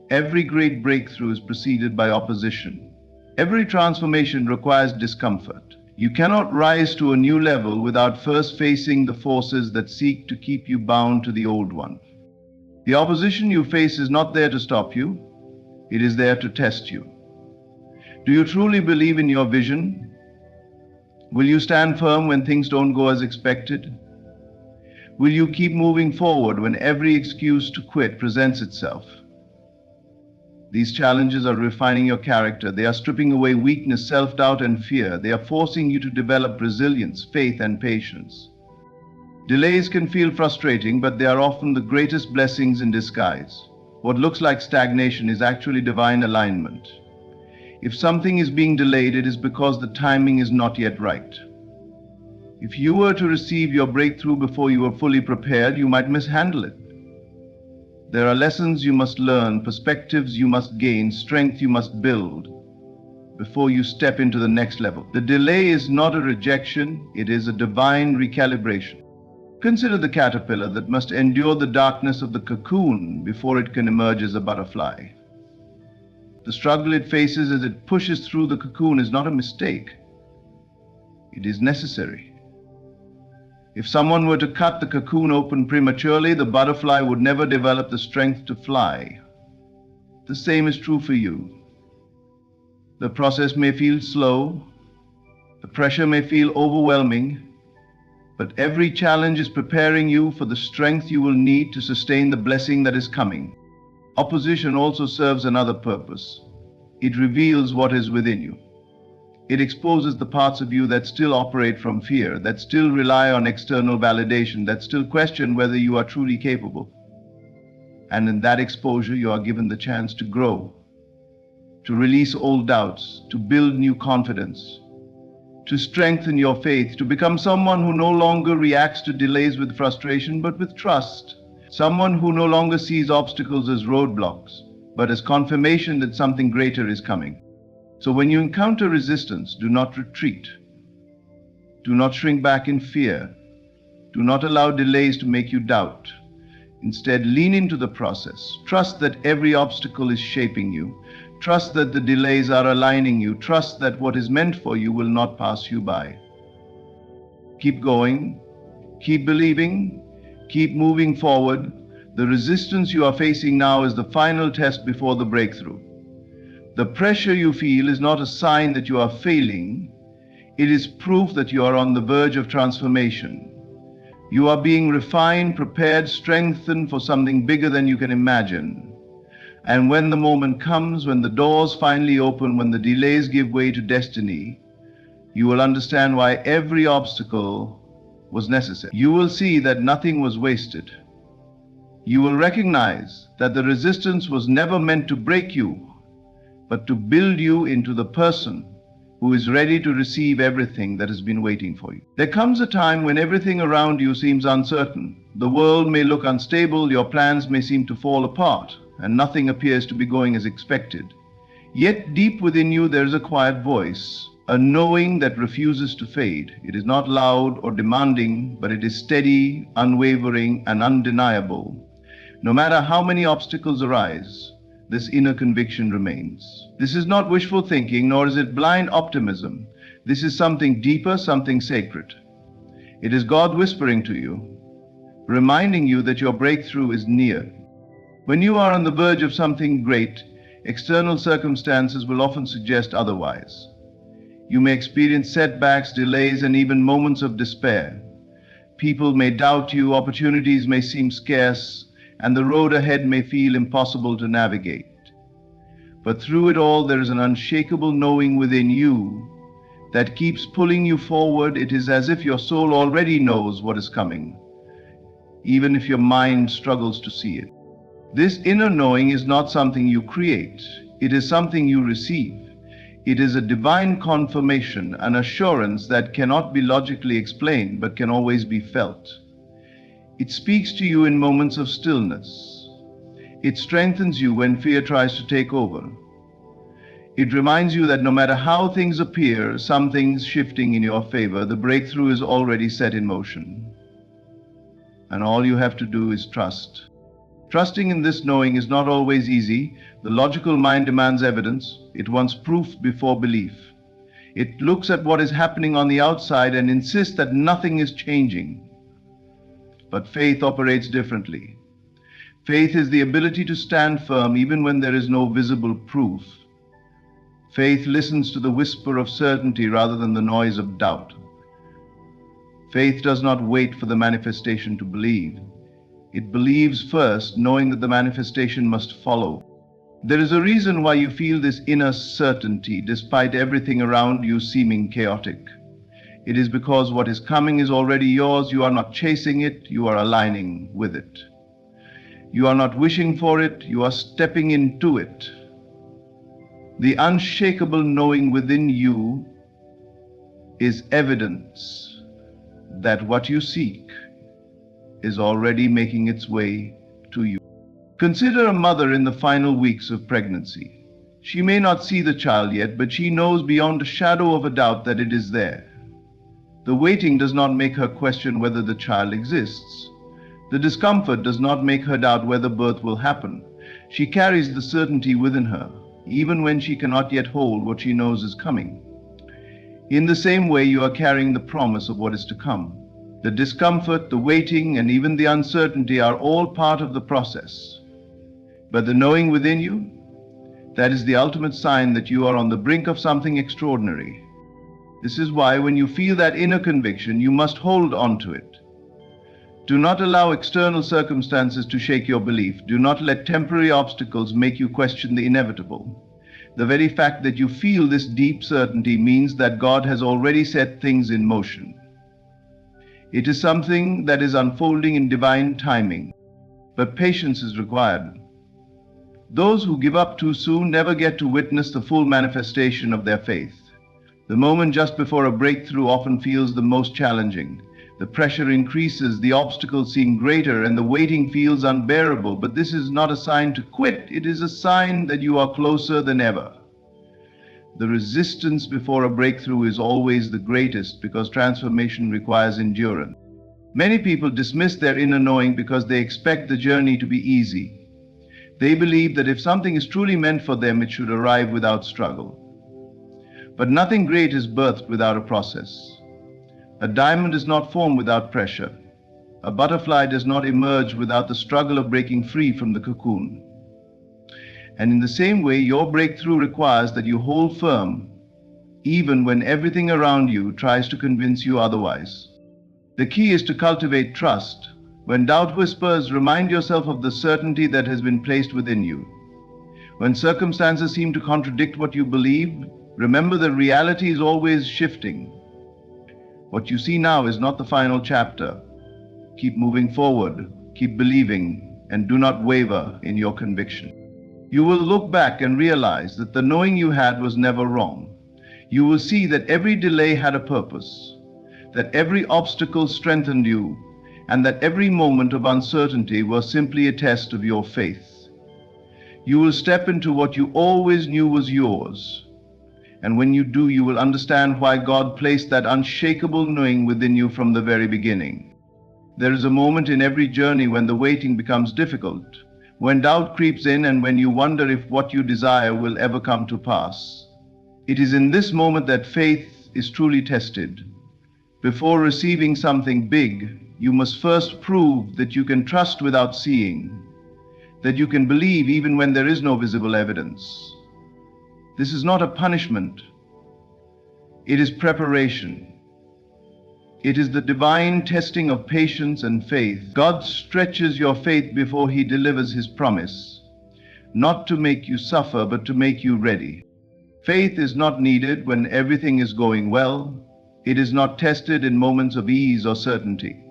Every great breakthrough is preceded by opposition. Every transformation requires discomfort. You cannot rise to a new level without first facing the forces that seek to keep you bound to the old one. The opposition you face is not there to stop you. It is there to test you. Do you truly believe in your vision? Will you stand firm when things don't go as expected? Will you keep moving forward when every excuse to quit presents itself? These challenges are refining your character. They are stripping away weakness, self-doubt, and fear. They are forcing you to develop resilience, faith, and patience. Delays can feel frustrating, but they are often the greatest blessings in disguise. What looks like stagnation is actually divine alignment. If something is being delayed, it is because the timing is not yet right. If you were to receive your breakthrough before you were fully prepared, you might mishandle it. There are lessons you must learn, perspectives you must gain, strength you must build before you step into the next level. The delay is not a rejection, it is a divine recalibration. Consider the caterpillar that must endure the darkness of the cocoon before it can emerge as a butterfly. The struggle it faces as it pushes through the cocoon is not a mistake. It is necessary. If someone were to cut the cocoon open prematurely, the butterfly would never develop the strength to fly. The same is true for you. The process may feel slow, the pressure may feel overwhelming, but every challenge is preparing you for the strength you will need to sustain the blessing that is coming. Opposition also serves another purpose. It reveals what is within you. It exposes the parts of you that still operate from fear, that still rely on external validation, that still question whether you are truly capable. And in that exposure, you are given the chance to grow, to release old doubts, to build new confidence, to strengthen your faith, to become someone who no longer reacts to delays with frustration, but with trust. Someone who no longer sees obstacles as roadblocks, but as confirmation that something greater is coming. So when you encounter resistance, do not retreat. Do not shrink back in fear. Do not allow delays to make you doubt. Instead, lean into the process. Trust that every obstacle is shaping you. Trust that the delays are aligning you. Trust that what is meant for you will not pass you by. Keep going. Keep believing. Keep moving forward. The resistance you are facing now is the final test before the breakthrough. The pressure you feel is not a sign that you are failing. It is proof that you are on the verge of transformation. You are being refined, prepared, strengthened for something bigger than you can imagine. And when the moment comes, when the doors finally open, when the delays give way to destiny, you will understand why every obstacle was necessary. You will see that nothing was wasted. You will recognize that the resistance was never meant to break you, but to build you into the person who is ready to receive everything that has been waiting for you. There comes a time when everything around you seems uncertain. The world may look unstable, your plans may seem to fall apart, and nothing appears to be going as expected. Yet deep within you there is a quiet voice, a knowing that refuses to fade. It is not loud or demanding, but it is steady, unwavering, and undeniable. No matter how many obstacles arise, this inner conviction remains. This is not wishful thinking, nor is it blind optimism. This is something deeper, something sacred. It is God whispering to you, reminding you that your breakthrough is near. When you are on the verge of something great, external circumstances will often suggest otherwise. You may experience setbacks, delays, and even moments of despair. People may doubt you, opportunities may seem scarce, and the road ahead may feel impossible to navigate. But through it all, there is an unshakable knowing within you that keeps pulling you forward. It is as if your soul already knows what is coming, even if your mind struggles to see it. This inner knowing is not something you create. It is something you receive. It is a divine confirmation, an assurance that cannot be logically explained, but can always be felt. It speaks to you in moments of stillness. It strengthens you when fear tries to take over. It reminds you that no matter how things appear, something's shifting in your favor. The breakthrough is already set in motion. And all you have to do is trust. Trusting in this knowing is not always easy. The logical mind demands evidence. It wants proof before belief. It looks at what is happening on the outside and insists that nothing is changing. But faith operates differently. Faith is the ability to stand firm even when there is no visible proof. Faith listens to the whisper of certainty rather than the noise of doubt. Faith does not wait for the manifestation to believe. It believes first, knowing that the manifestation must follow. There is a reason why you feel this inner certainty, despite everything around you seeming chaotic. It is because what is coming is already yours. You are not chasing it, you are aligning with it. You are not wishing for it, you are stepping into it. The unshakable knowing within you is evidence that what you seek is already making its way to you. Consider a mother in the final weeks of pregnancy. She may not see the child yet, but she knows beyond a shadow of a doubt that it is there. The waiting does not make her question whether the child exists. The discomfort does not make her doubt whether birth will happen. She carries the certainty within her, even when she cannot yet hold what she knows is coming. In the same way, you are carrying the promise of what is to come. The discomfort, the waiting, and even the uncertainty are all part of the process. But the knowing within you, that is the ultimate sign that you are on the brink of something extraordinary. This is why when you feel that inner conviction, you must hold on to it. Do not allow external circumstances to shake your belief. Do not let temporary obstacles make you question the inevitable. The very fact that you feel this deep certainty means that God has already set things in motion. It is something that is unfolding in divine timing, but patience is required. Those who give up too soon never get to witness the full manifestation of their faith. The moment just before a breakthrough often feels the most challenging, The pressure increases, the obstacles seem greater, and the waiting feels unbearable. But this is not a sign to quit, it is a sign that you are closer than ever. The resistance before a breakthrough is always the greatest because transformation requires endurance. Many people dismiss their inner knowing because they expect the journey to be easy. They believe that if something is truly meant for them, it should arrive without struggle. But nothing great is birthed without a process. A diamond is not formed without pressure. A butterfly does not emerge without the struggle of breaking free from the cocoon. And in the same way, your breakthrough requires that you hold firm, even when everything around you tries to convince you otherwise. The key is to cultivate trust. When doubt whispers, remind yourself of the certainty that has been placed within you. When circumstances seem to contradict what you believe, remember that reality is always shifting. What you see now is not the final chapter. Keep moving forward, keep believing, and do not waver in your conviction. You will look back and realize that the knowing you had was never wrong. You will see that every delay had a purpose, that every obstacle strengthened you, and that every moment of uncertainty was simply a test of your faith. You will step into what you always knew was yours, and when you do, you will understand why God placed that unshakable knowing within you from the very beginning. There is a moment in every journey when the waiting becomes difficult, when doubt creeps in, and when you wonder if what you desire will ever come to pass. It is in this moment that faith is truly tested. Before receiving something big, you must first prove that you can trust without seeing, that you can believe even when there is no visible evidence. This is not a punishment. It is preparation. It is the divine testing of patience and faith. God stretches your faith before He delivers His promise, not to make you suffer, but to make you ready. Faith is not needed when everything is going well. It is not tested in moments of ease or certainty.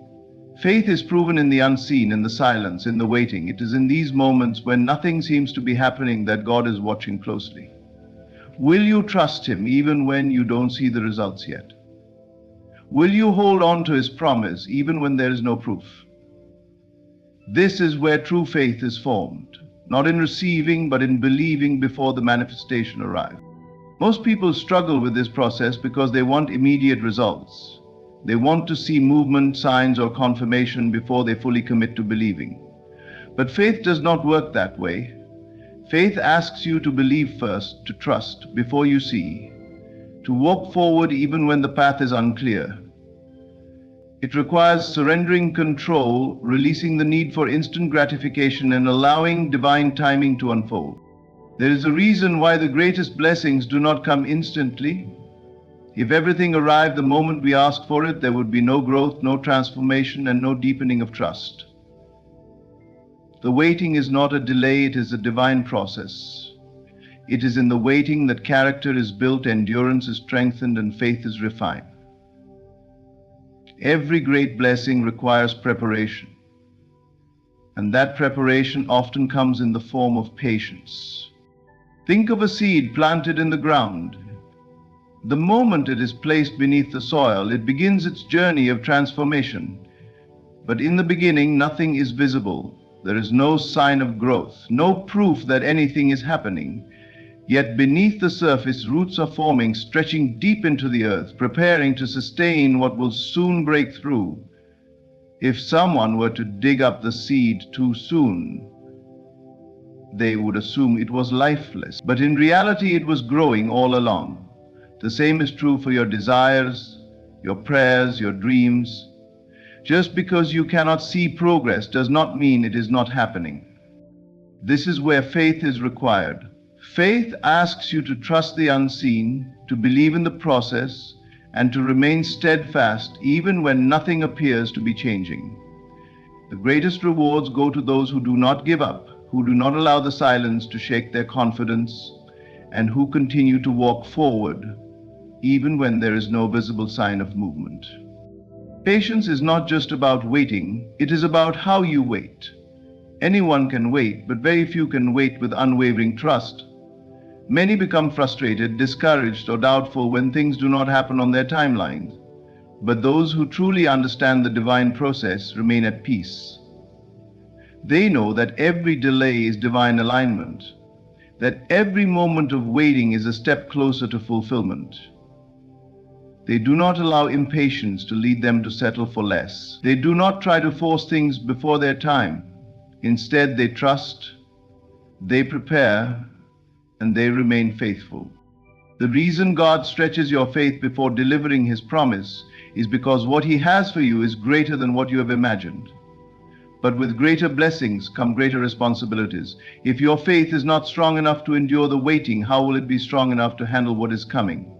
Faith is proven in the unseen, in the silence, in the waiting. It is in these moments when nothing seems to be happening that God is watching closely. Will you trust Him even when you don't see the results yet? Will you hold on to His promise even when there is no proof? This is where true faith is formed, not in receiving, but in believing before the manifestation arrives. Most people struggle with this process because they want immediate results. They want to see movement, signs, or confirmation before they fully commit to believing. But faith does not work that way. Faith asks you to believe first, to trust before you see, to walk forward even when the path is unclear. It requires surrendering control, releasing the need for instant gratification, and allowing divine timing to unfold. There is a reason why the greatest blessings do not come instantly. If everything arrived the moment we asked for it, there would be no growth, no transformation, and no deepening of trust. The waiting is not a delay, it is a divine process. It is in the waiting that character is built, endurance is strengthened, and faith is refined. Every great blessing requires preparation, and that preparation often comes in the form of patience. Think of a seed planted in the ground. The moment it is placed beneath the soil, it begins its journey of transformation. But in the beginning, nothing is visible. There is no sign of growth, no proof that anything is happening. Yet beneath the surface, roots are forming, stretching deep into the earth, preparing to sustain what will soon break through. If someone were to dig up the seed too soon, they would assume it was lifeless. But in reality, it was growing all along. The same is true for your desires, your prayers, your dreams. Just because you cannot see progress does not mean it is not happening. This is where faith is required. Faith asks you to trust the unseen, to believe in the process, and to remain steadfast even when nothing appears to be changing. The greatest rewards go to those who do not give up, who do not allow the silence to shake their confidence, and who continue to walk forward even when there is no visible sign of movement. Patience is not just about waiting, it is about how you wait. Anyone can wait, but very few can wait with unwavering trust. Many become frustrated, discouraged, or doubtful when things do not happen on their timelines. But those who truly understand the divine process remain at peace. They know that every delay is divine alignment, that every moment of waiting is a step closer to fulfillment. They do not allow impatience to lead them to settle for less. They do not try to force things before their time. Instead, they trust, they prepare, and they remain faithful. The reason God stretches your faith before delivering His promise is because what He has for you is greater than what you have imagined. But with greater blessings come greater responsibilities. If your faith is not strong enough to endure the waiting, how will it be strong enough to handle what is coming?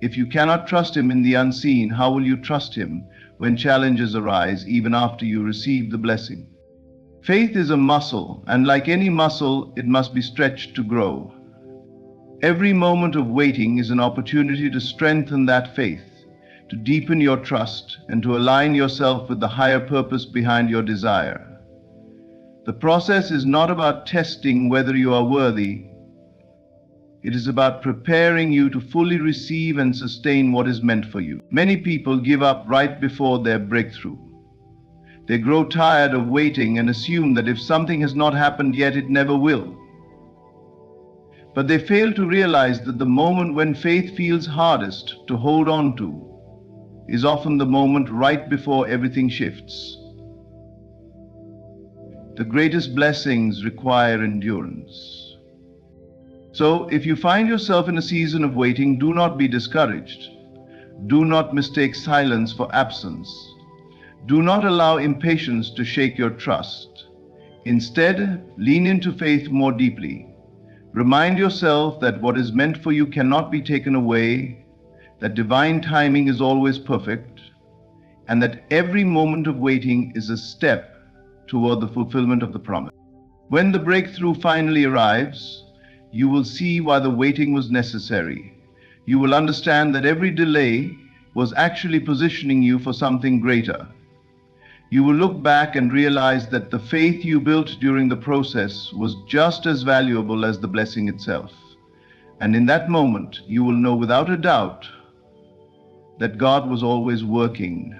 If you cannot trust Him in the unseen, how will you trust Him when challenges arise, even after you receive the blessing? Faith is a muscle, and like any muscle, it must be stretched to grow. Every moment of waiting is an opportunity to strengthen that faith, to deepen your trust, and to align yourself with the higher purpose behind your desire. The process is not about testing whether you are worthy. It is about preparing you to fully receive and sustain what is meant for you. Many people give up right before their breakthrough. They grow tired of waiting and assume that if something has not happened yet, it never will. But they fail to realize that the moment when faith feels hardest to hold on to is often the moment right before everything shifts. The greatest blessings require endurance. So, if you find yourself in a season of waiting, do not be discouraged. Do not mistake silence for absence. Do not allow impatience to shake your trust. Instead, lean into faith more deeply. Remind yourself that what is meant for you cannot be taken away, that divine timing is always perfect, and that every moment of waiting is a step toward the fulfillment of the promise. When the breakthrough finally arrives, you will see why the waiting was necessary. You will understand that every delay was actually positioning you for something greater. You will look back and realize that the faith you built during the process was just as valuable as the blessing itself. And in that moment, you will know without a doubt that God was always working,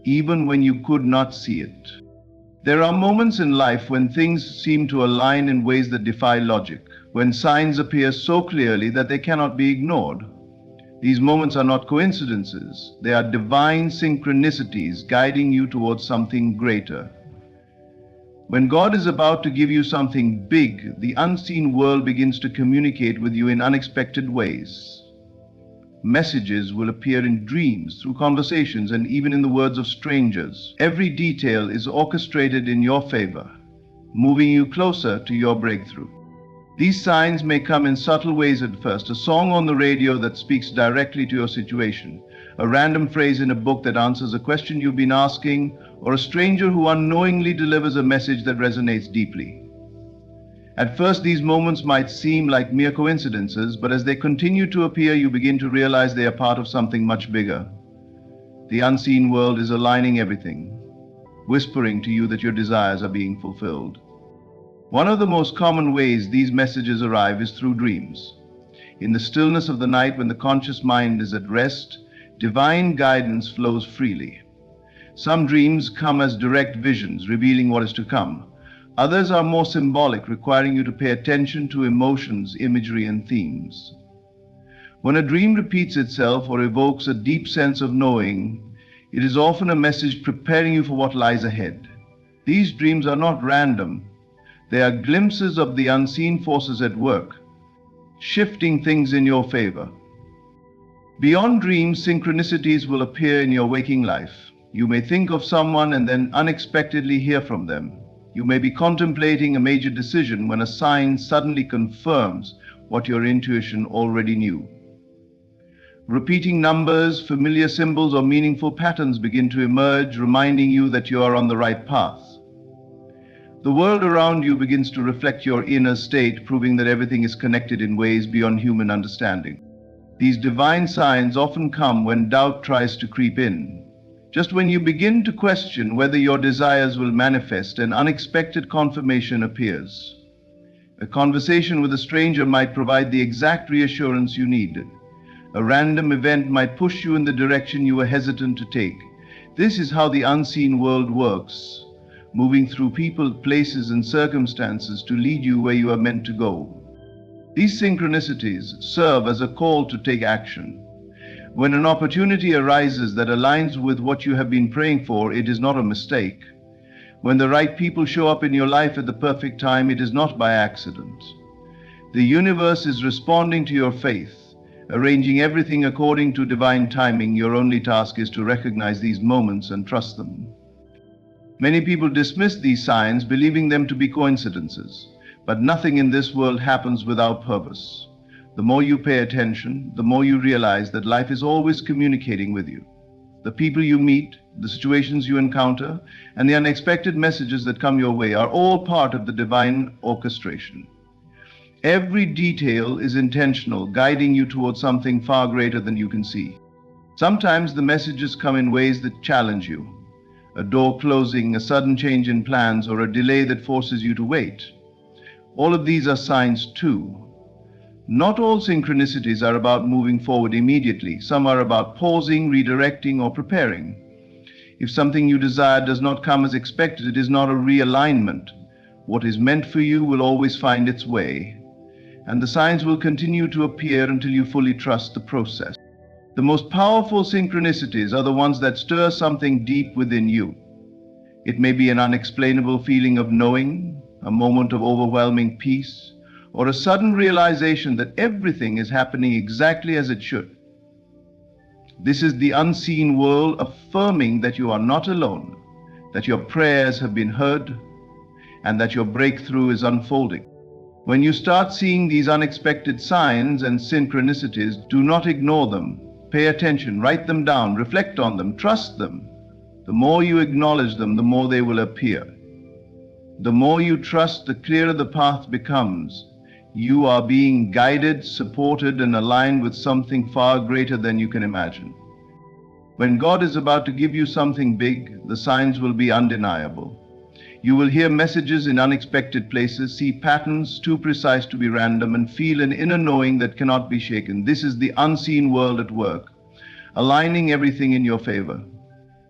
even when you could not see it. There are moments in life when things seem to align in ways that defy logic, when signs appear so clearly that they cannot be ignored. These moments are not coincidences. They are divine synchronicities guiding you towards something greater. When God is about to give you something big, the unseen world begins to communicate with you in unexpected ways. Messages will appear in dreams, through conversations, and even in the words of strangers. Every detail is orchestrated in your favor, moving you closer to your breakthrough. These signs may come in subtle ways at first: a song on the radio that speaks directly to your situation, a random phrase in a book that answers a question you've been asking, or a stranger who unknowingly delivers a message that resonates deeply. At first, these moments might seem like mere coincidences, but as they continue to appear, you begin to realize they are part of something much bigger. The unseen world is aligning everything, whispering to you that your desires are being fulfilled. One of the most common ways these messages arrive is through dreams. In the stillness of the night, when the conscious mind is at rest, divine guidance flows freely. Some dreams come as direct visions, revealing what is to come. Others are more symbolic, requiring you to pay attention to emotions, imagery, and themes. When a dream repeats itself or evokes a deep sense of knowing, it is often a message preparing you for what lies ahead. These dreams are not random. They are glimpses of the unseen forces at work, shifting things in your favor. Beyond dreams, synchronicities will appear in your waking life. You may think of someone and then unexpectedly hear from them. You may be contemplating a major decision when a sign suddenly confirms what your intuition already knew. Repeating numbers, familiar symbols, or meaningful patterns begin to emerge, reminding you that you are on the right path. The world around you begins to reflect your inner state, proving that everything is connected in ways beyond human understanding. These divine signs often come when doubt tries to creep in. Just when you begin to question whether your desires will manifest, an unexpected confirmation appears. A conversation with a stranger might provide the exact reassurance you needed. A random event might push you in the direction you were hesitant to take. This is how the unseen world works, moving through people, places, and circumstances to lead you where you are meant to go. These synchronicities serve as a call to take action. When an opportunity arises that aligns with what you have been praying for, it is not a mistake. When the right people show up in your life at the perfect time, it is not by accident. The universe is responding to your faith, arranging everything according to divine timing. Your only task is to recognize these moments and trust them. Many people dismiss these signs, believing them to be coincidences. But nothing in this world happens without purpose. The more you pay attention, the more you realize that life is always communicating with you. The people you meet, the situations you encounter, and the unexpected messages that come your way are all part of the divine orchestration. Every detail is intentional, guiding you towards something far greater than you can see. Sometimes the messages come in ways that challenge you. A door closing, a sudden change in plans, or a delay that forces you to wait. All of these are signs too. Not all synchronicities are about moving forward immediately. Some are about pausing, redirecting, or preparing. If something you desire does not come as expected, it is not a realignment. What is meant for you will always find its way, and the signs will continue to appear until you fully trust the process. The most powerful synchronicities are the ones that stir something deep within you. It may be an unexplainable feeling of knowing, a moment of overwhelming peace, or a sudden realization that everything is happening exactly as it should. This is the unseen world affirming that you are not alone, that your prayers have been heard, and that your breakthrough is unfolding. When you start seeing these unexpected signs and synchronicities, do not ignore them. Pay attention, write them down, reflect on them, trust them. The more you acknowledge them, the more they will appear. The more you trust, the clearer the path becomes. You are being guided, supported, and aligned with something far greater than you can imagine. When God is about to give you something big, the signs will be undeniable. You will hear messages in unexpected places, see patterns too precise to be random, and feel an inner knowing that cannot be shaken. This is the unseen world at work, aligning everything in your favor.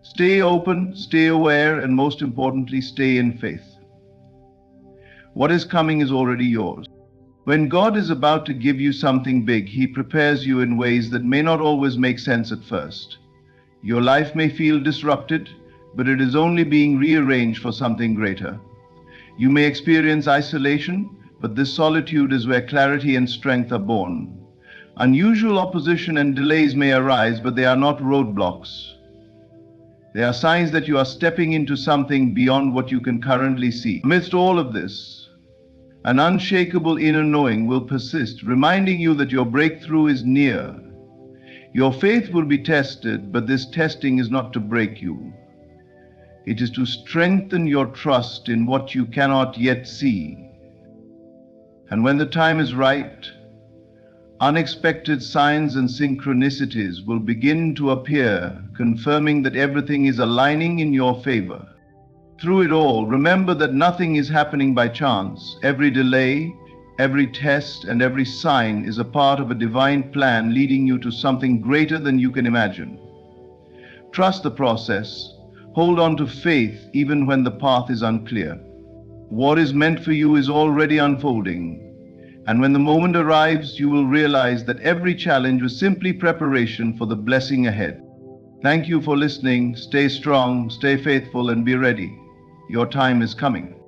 Stay open, stay aware, and most importantly, stay in faith. What is coming is already yours. When God is about to give you something big, He prepares you in ways that may not always make sense at first. Your life may feel disrupted, but it is only being rearranged for something greater. You may experience isolation, but this solitude is where clarity and strength are born. Unusual opposition and delays may arise, but they are not roadblocks. They are signs that you are stepping into something beyond what you can currently see. Amidst all of this, an unshakable inner knowing will persist, reminding you that your breakthrough is near. Your faith will be tested, but this testing is not to break you. It is to strengthen your trust in what you cannot yet see. And when the time is right, unexpected signs and synchronicities will begin to appear, confirming that everything is aligning in your favor. Through it all, remember that nothing is happening by chance. Every delay, every test, and every sign is a part of a divine plan leading you to something greater than you can imagine. Trust the process. Hold on to faith even when the path is unclear. What is meant for you is already unfolding. And when the moment arrives, you will realize that every challenge was simply preparation for the blessing ahead. Thank you for listening. Stay strong, stay faithful, and be ready. Your time is coming.